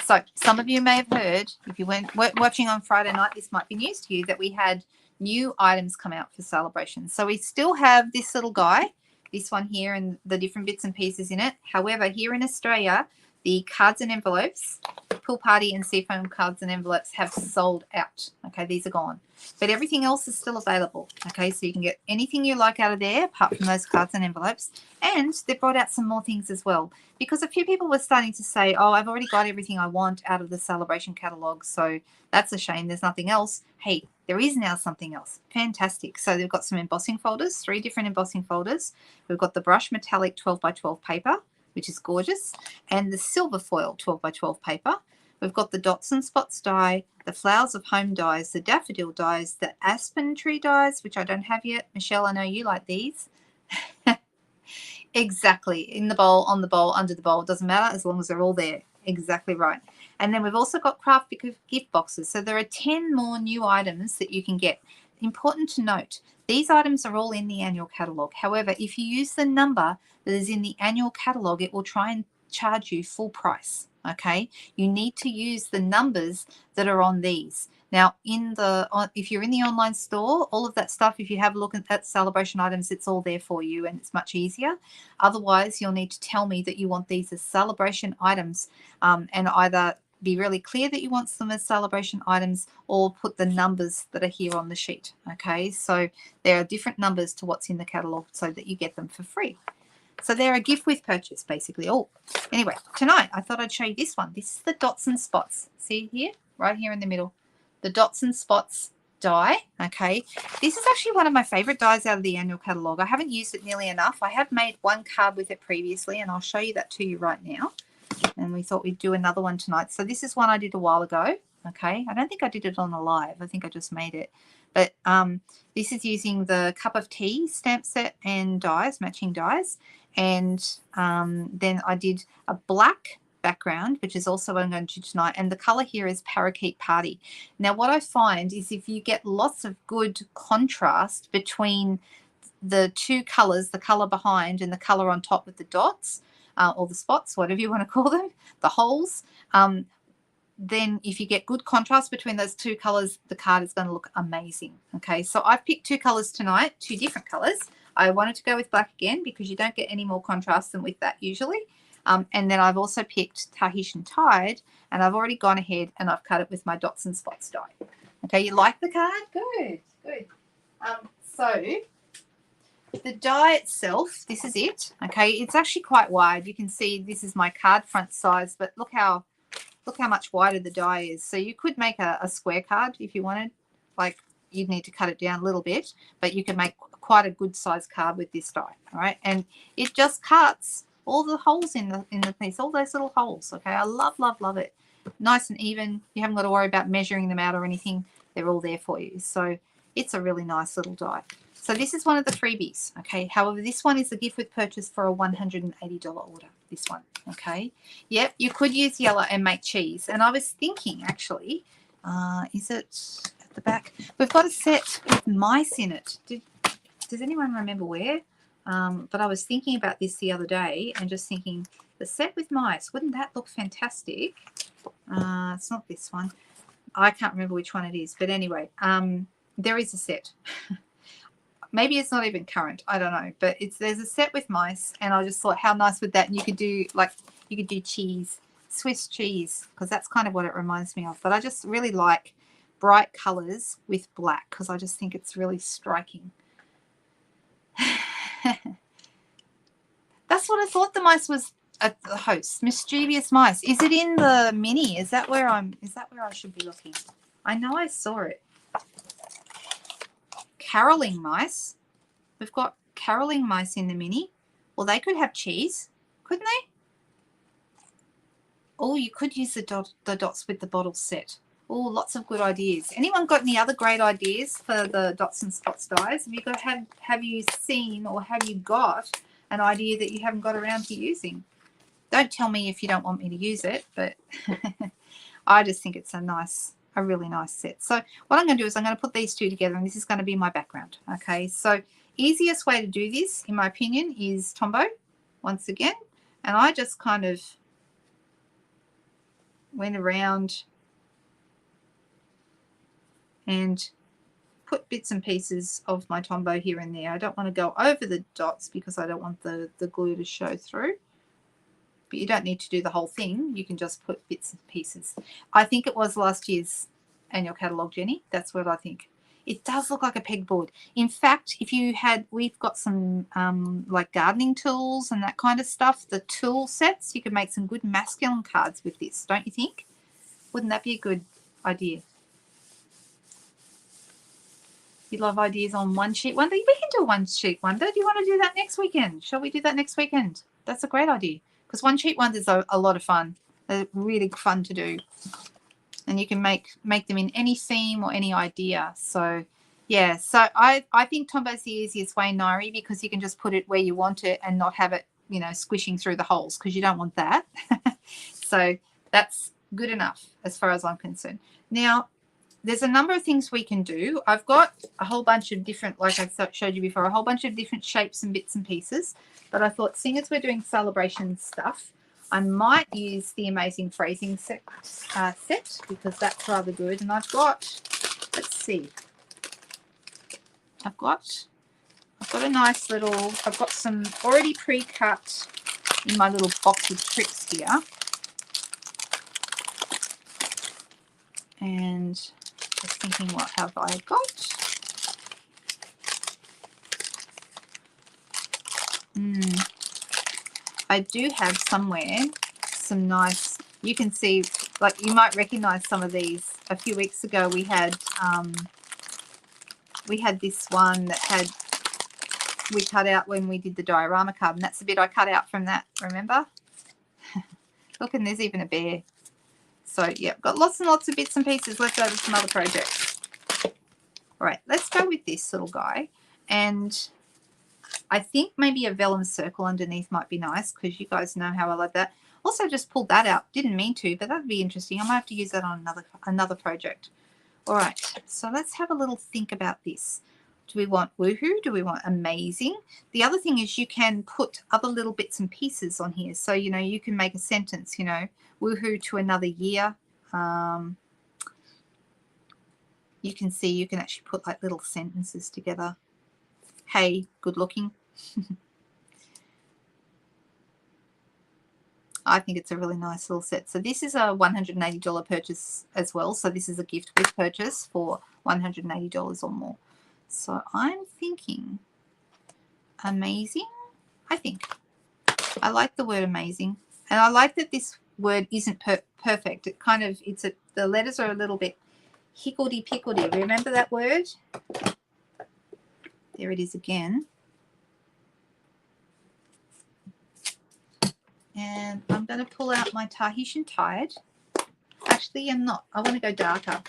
So some of you may have heard, if you weren't watching on Friday night, this might be news to you, that we had new items come out for celebration. So we still have this little guy, this one here, and the different bits and pieces in it. However, here in Australia, the cards and envelopes, Pool Party and Seafoam cards and envelopes have sold out. Okay, these are gone. But everything else is still available. Okay, so you can get anything you like out of there apart from those cards and envelopes. And they've brought out some more things as well. Because a few people were starting to say, oh, I've already got everything I want out of the celebration catalogue, so that's a shame. There's nothing else. Hey, there is now something else. Fantastic. So they've got some embossing folders, 3 different embossing folders. We've got the brush metallic 12 by 12 paper, which is gorgeous, and the silver foil 12 by 12 paper. We've got the dots and spots die, the flowers of home dies, the daffodil dies, the aspen tree dies, which I don't have yet. Michelle, I know you like these. Exactly. In the bowl, on the bowl, under the bowl. It doesn't matter as long as they're all there. Exactly right. And then we've also got crafty gift boxes. So there are 10 more new items that you can get. Important to note, these items are all in the annual catalogue. However, if you use the number that is in the annual catalogue, it will try and charge you full price. Okay, you need to use the numbers that are on these. Now, if you're in the online store, all of that stuff, if you have a look at celebration items, it's all there for you and it's much easier. Otherwise, you'll need to tell me that you want these as celebration items, and either be really clear that you want them as celebration items or put the numbers that are here on the sheet. Okay, so there are different numbers to what's in the catalogue so that you get them for free. So they're a gift with purchase, basically. Oh, anyway, tonight I thought I'd show you this one. This is the dots and spots. See here, right here in the middle, the dots and spots die. Okay, this is actually one of my favorite dies out of the annual catalogue. I haven't used it nearly enough. I have made one card with it previously, and I'll show you that to you right now. And we thought we'd do another one tonight. So this is one I did a while ago. Okay, I don't think I did it on a live. I think I just made it. But this is using the cup of tea stamp set and dies, matching dies. And then I did a black background, which is also what I'm going to do tonight. And the color here is Parakeet Party. Now, what I find is if you get lots of good contrast between the two colors, the color behind and the color on top with the dots, or the spots, whatever you want to call them, the holes, then if you get good contrast between those two colors, the card is going to look amazing. Okay, so I've picked 2 colors tonight, 2 different colors. I wanted to go with black again because you don't get any more contrast than with that usually. And then I've also picked Tahitian Tide, and I've already gone ahead and I've cut it with my dots and spots die. Okay, you like the card? Good, good. So the die itself, this is it. Okay, it's actually quite wide. You can see this is my card front size, but look how much wider the die is. So you could make a square card if you wanted. Like, you'd need to cut it down a little bit, but you can make quite a good size card with this die. All right, and it just cuts all the holes in the piece, all those little holes. Okay, I love it. Nice and even. You haven't got to worry about measuring them out or anything. They're all there for you. So it's a really nice little die. So this is one of the freebies. Okay, however, this one is a gift with purchase for a $180 order. This one. Okay, yep, you could use yellow and make cheese. And I was thinking, actually, is it at the back? We've got a set with mice in it. Does anyone remember where? But I was thinking about this the other day and just thinking, the set with mice, wouldn't that look fantastic? It's not this one. I can't remember which one it is. But anyway, there is a set. Maybe it's not even current. I don't know. But there's a set with mice, and I just thought, how nice would that? And you could do cheese, Swiss cheese, because that's kind of what it reminds me of. But I just really like bright colors with black because I just think it's really striking. That's what I thought the mice was at the host. Mischievous mice. Is it in the mini? Is that where I should be looking? I know I saw it. Caroling mice. We've got caroling mice in the mini. Well, they could have cheese, couldn't they? Oh, you could use the dots with the bottle set. Oh, lots of good ideas. Anyone got any other great ideas for the dots and spots dies? Have you seen or have you got an idea that you haven't got around to using? Don't tell me if you don't want me to use it, but I just think it's a really nice set. So what I'm going to do is I'm going to put these two together, and this is going to be my background. Okay, so easiest way to do this, in my opinion, is Tombow once again, and I just kind of went around and put bits and pieces of my Tombow here and there. I don't want to go over the dots because I don't want the glue to show through. But you don't need to do the whole thing. You can just put bits and pieces. I think it was last year's annual catalogue, Jenny. That's what I think. It does look like a pegboard. In fact, we've got some like gardening tools and that kind of stuff. The tool sets, you could make some good masculine cards with this, don't you think? Wouldn't that be a good idea? You love ideas on one sheet wonder? We can do a one sheet wonder. Do you want to do that next weekend? Shall we do that next weekend? That's a great idea. Because one sheet wonders are a lot of fun. They're really fun to do. And you can make them in any theme or any idea. So, yeah. So I think Tombow's the easiest way, Nairi, because you can just put it where you want it and not have it, squishing through the holes, because you don't want that. So that's good enough as far as I'm concerned. Now, there's a number of things we can do. I've got a whole bunch of different, like I showed you before, a whole bunch of different shapes and bits and pieces. But I thought, seeing as we're doing celebration stuff, I might use the Amazing Phrasing set because that's rather good. And I've got, let's see, I've got a nice little, I've got some already pre-cut in my little box of tricks here. And just thinking, what have I got? I do have somewhere some nice, you can see, like you might recognize some of these. A few weeks ago we had this one that we cut out when we did the diorama card, and that's the bit I cut out from that, remember? Look, and there's even a bear. So yeah, got lots and lots of bits and pieces left over from other projects. All right, let's go with this little guy. And I think maybe a vellum circle underneath might be nice, because you guys know how I love that. Also just pulled that out. Didn't mean to, but that'd be interesting. I might have to use that on another project. All right, so let's have a little think about this. Do we want woohoo? Do we want amazing? The other thing is you can put other little bits and pieces on here. So, you can make a sentence, woohoo to another year. You can see you can actually put like little sentences together. Hey, good looking. I think it's a really nice little set. So this is a $180 purchase as well. So this is a gift with purchase for $180 or more. So I'm thinking amazing. I think I like the word amazing, and I like that this word isn't perfect. It kind of, the letters are a little bit higgledy-piggledy. Remember that word? There it is again. And I'm going to pull out my Tahitian Tide. Actually, I'm not. I want to go darker.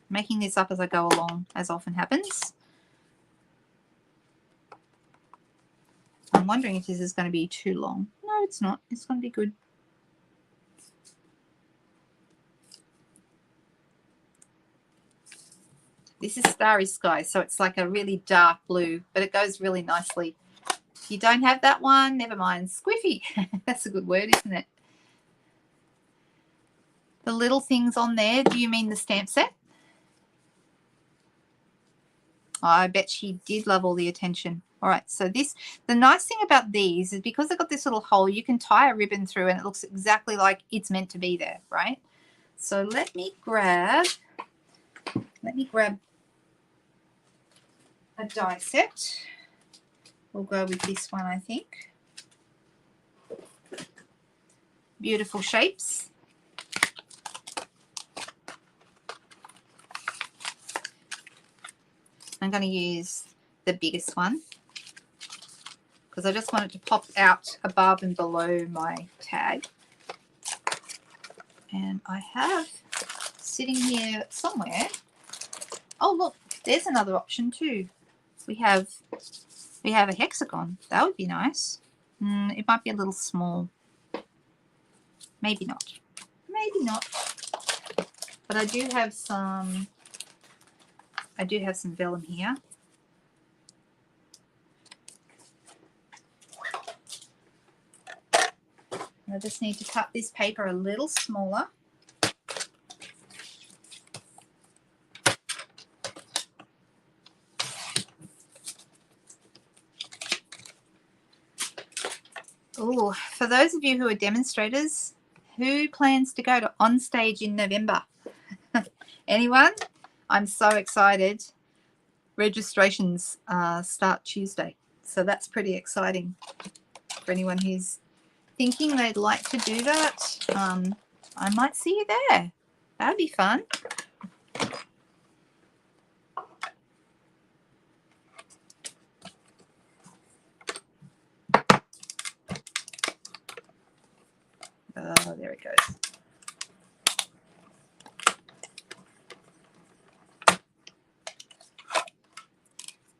Making this up as I go along, as often happens. I'm wondering if this is going to be too long. No, it's not. It's going to be good. This is Starry Sky, so it's like a really dark blue, but it goes really nicely. If you don't have that one, never mind. Squiffy. That's a good word, isn't it? The little things on there, do you mean the stamp set? Oh, I bet she did love all the attention. All right, so the nice thing about these is because they've got this little hole, you can tie a ribbon through and it looks exactly like it's meant to be there, right? So let me grab a die set. We'll go with this one, I think. beautiful shapes. I'm going to use the biggest one because I just want it to pop out above and below my tag. And I have sitting here somewhere. Oh, look, there's another option too. We have a hexagon. That would be nice. It might be a little small. Maybe not. Maybe not. But I do have some vellum here. I just need to cut this paper a little smaller. Oh, for those of you who are demonstrators, who plans to go to On Stage in November? Anyone? I'm so excited. Registrations start Tuesday, so that's pretty exciting for anyone who's thinking they'd like to do that. I might see you there. That'd be fun. Oh, there it goes.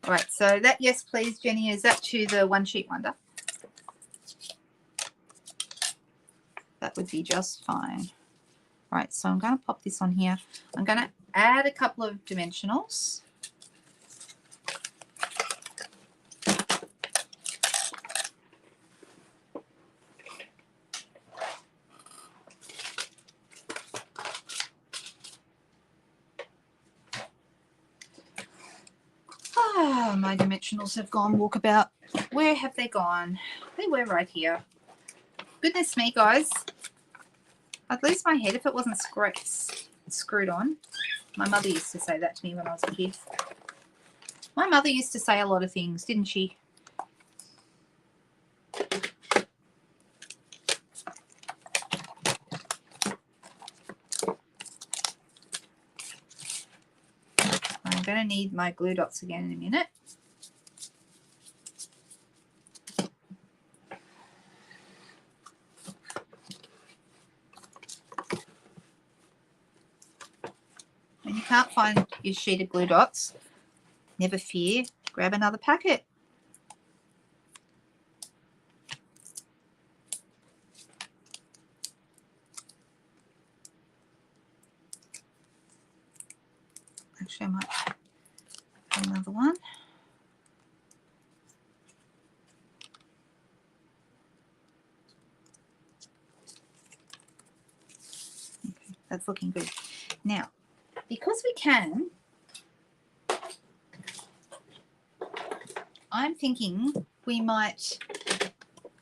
All right, so that, yes, please, Jenny, is that to the One Sheet Wonder? That would be just fine. All right, so I'm going to pop this on here. I'm going to add a couple of dimensionals. Ah, my dimensionals have gone walkabout. Where have they gone? They were right here. Goodness me, guys. I'd lose my head if it wasn't screwed on. My mother used to say that to me when I was a kid. My mother used to say a lot of things, didn't she? I'm going to need my glue dots again in a minute. When you can't find your sheet of glue dots, never fear, grab another packet. Actually, I might have another one. Okay, that's looking good. Now, because we can, I'm thinking we might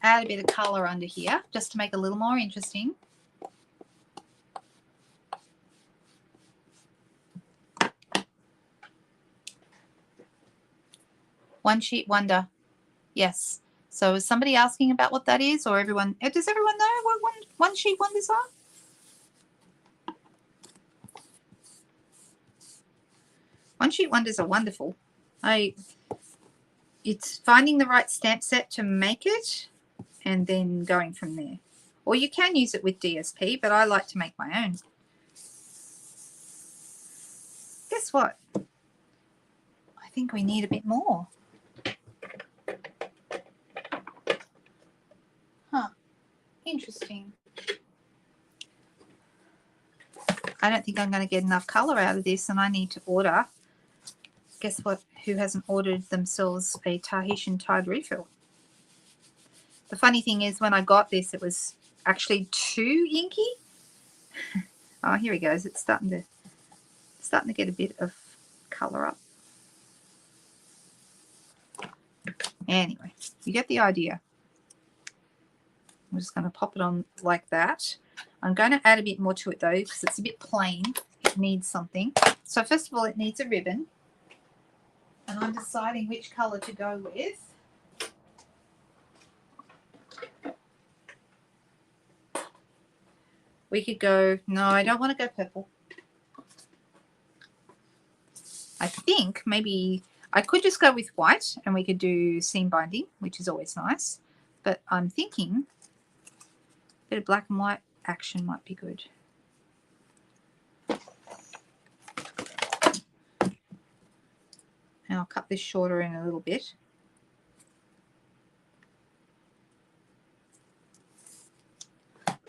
add a bit of colour under here just to make it a little more interesting. One Sheet Wonder. Yes. So is somebody asking about what that is, or everyone? Does everyone know what one sheet wonders are? One Sheet Wonders are wonderful. It's finding the right stamp set to make it and then going from there. Or you can use it with DSP, but I like to make my own. Guess what? I think we need a bit more. Huh. Interesting. I don't think I'm going to get enough colour out of this, and I need to order. Guess what? Who hasn't ordered themselves a Tahitian Tide refill? The funny thing is, when I got this, it was actually too inky. Oh, here he goes. It's starting to get a bit of colour up. Anyway, you get the idea. I'm just going to pop it on like that. I'm going to add a bit more to it though, because it's a bit plain. It needs something. So first of all, it needs a ribbon. And I'm deciding which colour to go with. We could go, no, I don't want to go purple. I think maybe I could just go with white and we could do seam binding, which is always nice. But I'm thinking a bit of black and white action might be good. And I'll cut this shorter in a little bit.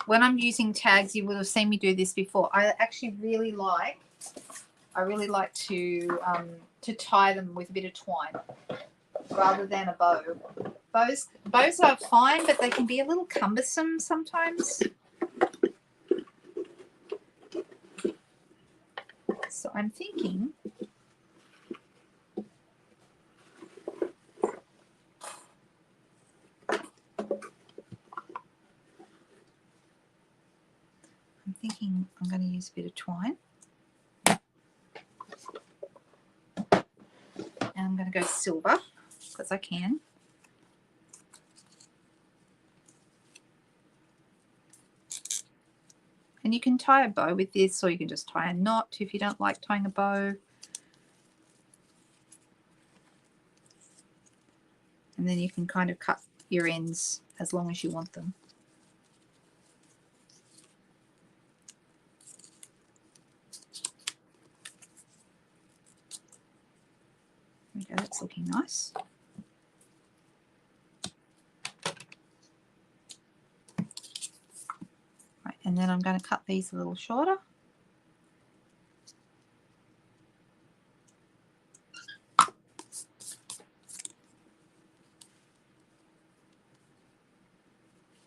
When I'm using tags, you would have seen me do this before. I actually really like to tie them with a bit of twine rather than a bow. Bows are fine, but they can be a little cumbersome sometimes. So I'm thinking I'm going to use a bit of twine. And I'm going to go silver because I can. And you can tie a bow with this, or you can just tie a knot if you don't like tying a bow. And then you can kind of cut your ends as long as you want them. There we go, that's looking nice. Right, and then I'm going to cut these a little shorter.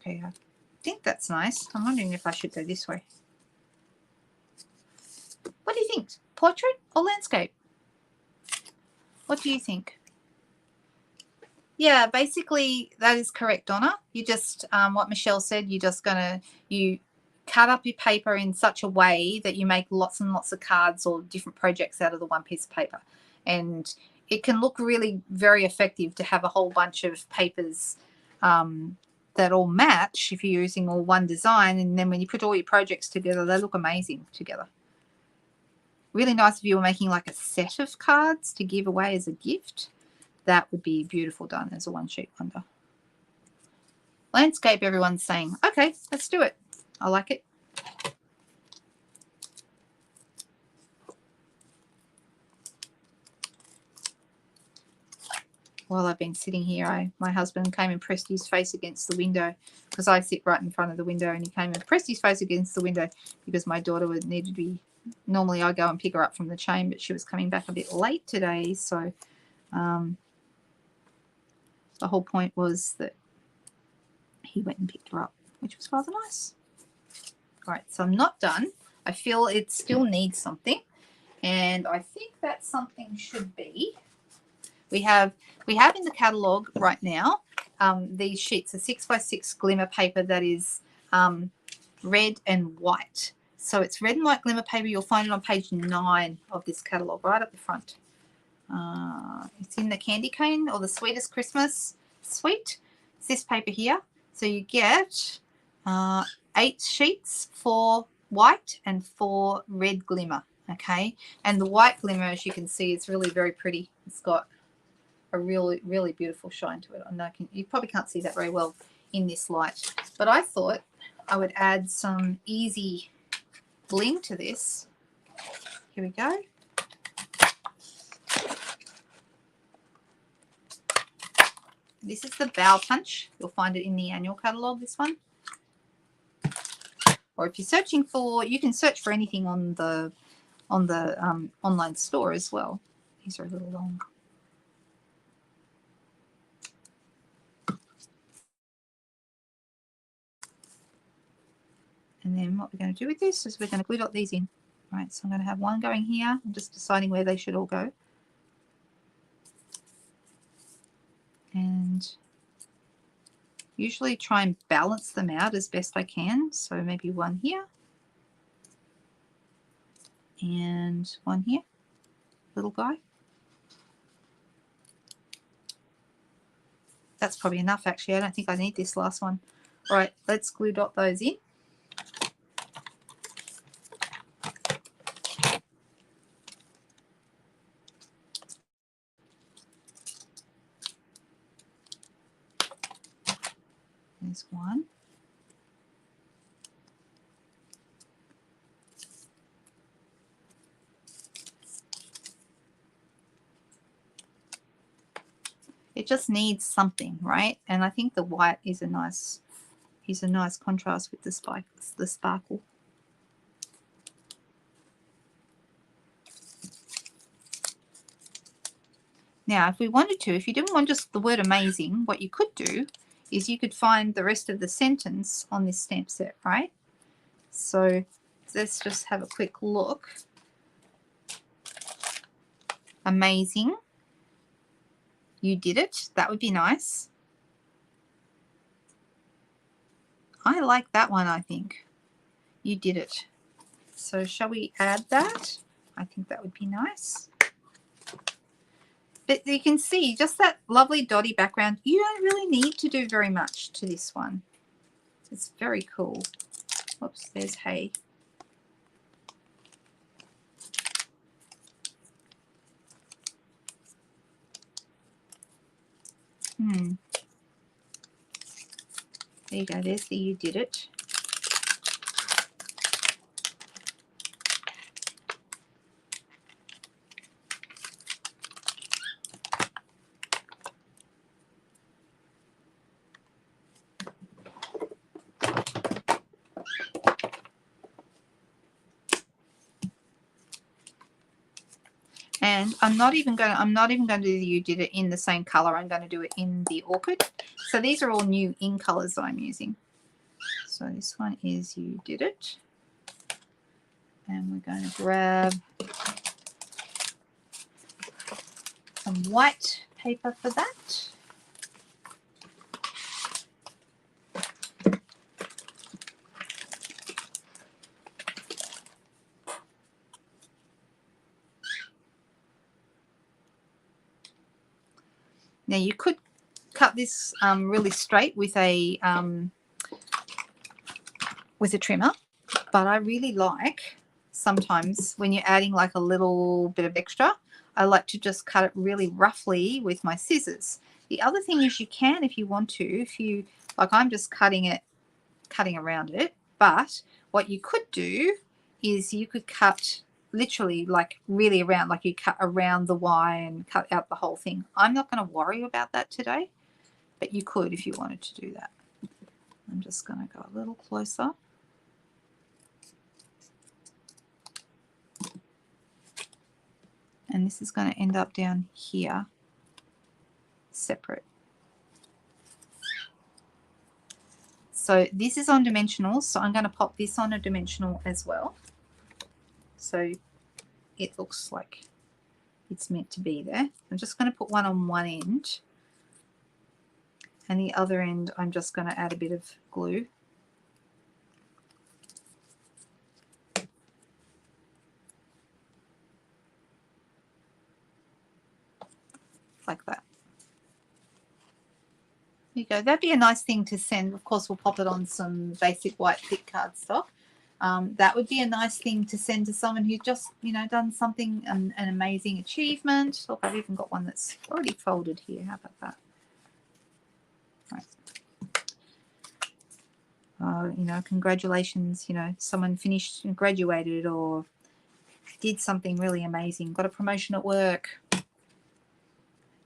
Okay, I think that's nice. I'm wondering if I should go this way. What do you think? Portrait or landscape? What do you think? Yeah, basically that is correct, Donna. You just, what Michelle said, you cut up your paper in such a way that you make lots and lots of cards or different projects out of the one piece of paper. And it can look really very effective to have a whole bunch of papers that all match if you're using all one design. And then when you put all your projects together, they look amazing together. Really nice if you were making like a set of cards to give away as a gift. That would be beautiful done as a one sheet wonder. Landscape, everyone's saying, okay, let's do it. I like it. While I've been sitting here, my husband came and pressed his face against the window because I sit right in front of the window, and he came and pressed his face against the window because my daughter would need to be, normally I go and pick her up from the chain, but she was coming back a bit late today. So the whole point was that he went and picked her up, which was rather nice. All right, so I'm not done. I feel it still needs something, and I think that something should be, we have in the catalogue right now these sheets of 6x6 glimmer paper that is red and white. So it's red and white glimmer paper. You'll find it on page 9 of this catalogue, right up the front. It's in the candy cane or the sweetest Christmas sweet. It's this paper here. So you get 8 sheets, 4 white and 4 red glimmer. Okay, and the white glimmer, as you can see, is really very pretty. It's got a really, really beautiful shine to it. I know you probably can't see that very well in this light, but I thought I would add some easy bling to this. Here we go. This is the bow punch. You'll find it in the annual catalogue, this one. Or if you're searching for, you can search for anything on the online store as well. These are a little long. And then what we're going to do with this is we're going to glue dot these in. All right, so I'm going to have one going here. I'm just deciding where they should all go. And usually try and balance them out as best I can. So maybe one here. And one here, little guy. That's probably enough, actually. I don't think I need this last one. All right, let's glue dot those in. There's one. It just needs something, right? And I think the white is a nice contrast with the spikes, the sparkle. Now, if we wanted to, if you didn't want just the word amazing, what you could do is you could find the rest of the sentence on this stamp set, right? So let's just have a quick look. Amazing. You did it. That would be nice. I like that one, I think. You did it. So shall we add that? I think that would be nice. But you can see just that lovely dotty background. You don't really need to do very much to this one. It's very cool. Oops, there's hay. There you go. There's the you did it. And I'm not even going to do the you did it in the same color. I'm going to do it in the orchid. So these are all new in colors that I'm using. So this one is you did it. And we're going to grab some white paper for that. Now you could cut this really straight with a trimmer, but I really like sometimes when you're adding like a little bit of extra, I like to just cut it really roughly with my scissors. The other thing is you can, if you want to, if you like, I'm just cutting around it, but what you could do is you could cut literally like really around, like you cut around the Y and cut out the whole thing. I'm not going to worry about that today, but you could if you wanted to do that. I'm just going to go a little closer. And this is going to end up down here, separate. So this is on dimensional, so I'm going to pop this on a dimensional as well. So it looks like it's meant to be there. I'm just going to put one on one end, and the other end I'm just going to add a bit of glue. Like that. There you go. That'd be a nice thing to send. Of course, we'll pop it on some basic white thick cardstock. That would be a nice thing to send to someone who just, you know, done something, an amazing achievement. Look, I've even got one that's already folded here. How about that? Right. You know, congratulations, you know, someone finished and graduated or did something really amazing, got a promotion at work.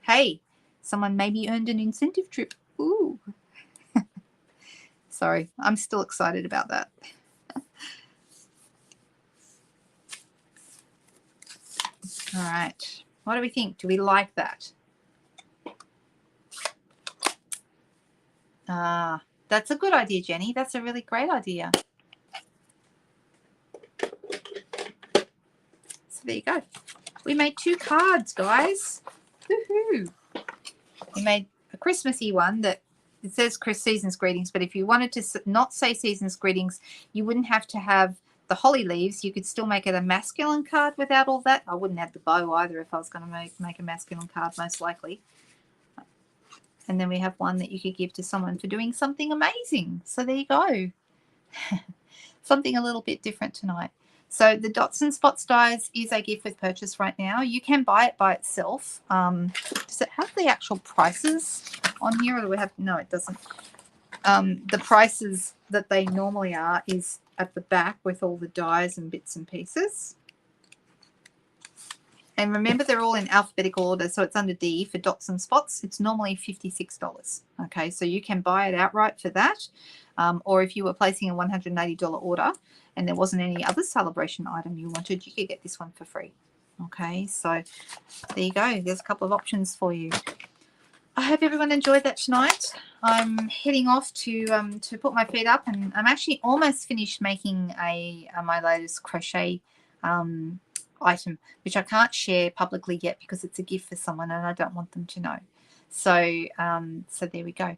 Hey, someone maybe earned an incentive trip. Ooh. Sorry, I'm still excited about that. All right, what do we think? Do we like that? That's a good idea, Jenny. That's a really great idea. So there you go. We made 2 cards, guys. Woohoo! We made a Christmassy one that it says Season's Greetings, but if you wanted to not say Season's Greetings, you wouldn't have to have the holly leaves. You could still make it a masculine card without all that. I wouldn't have the bow either if I was going to make a masculine card, most likely. And then we have one that you could give to someone for doing something amazing. So there you go. Something a little bit different tonight. So the Dots and Spots dies is a gift with purchase right now. You can buy it by itself. Does it have the actual prices on here, or do we have? No, it doesn't. The prices that they normally are is at the back with all the dies and bits and pieces. And remember, they're all in alphabetical order, so it's under D for dots and spots. It's normally $56. Okay, so you can buy it outright for that. Or if you were placing a $180 order and there wasn't any other celebration item you wanted, you could get this one for free. Okay, so there you go. There's a couple of options for you. I hope everyone enjoyed that tonight. I'm heading off to put my feet up, and I'm actually almost finished making my latest crochet item, which I can't share publicly yet because it's a gift for someone and I don't want them to know. So so there we go.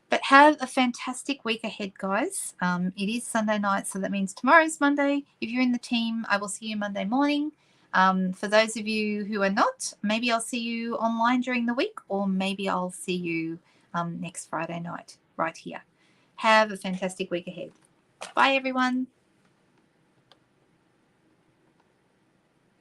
But have a fantastic week ahead, guys. It is Sunday night, so that means tomorrow's Monday. If you're in the team, I will see you Monday morning. For those of you who are not, maybe I'll see you online during the week, or maybe I'll see you next Friday night right here. Have a fantastic week ahead. Bye, everyone.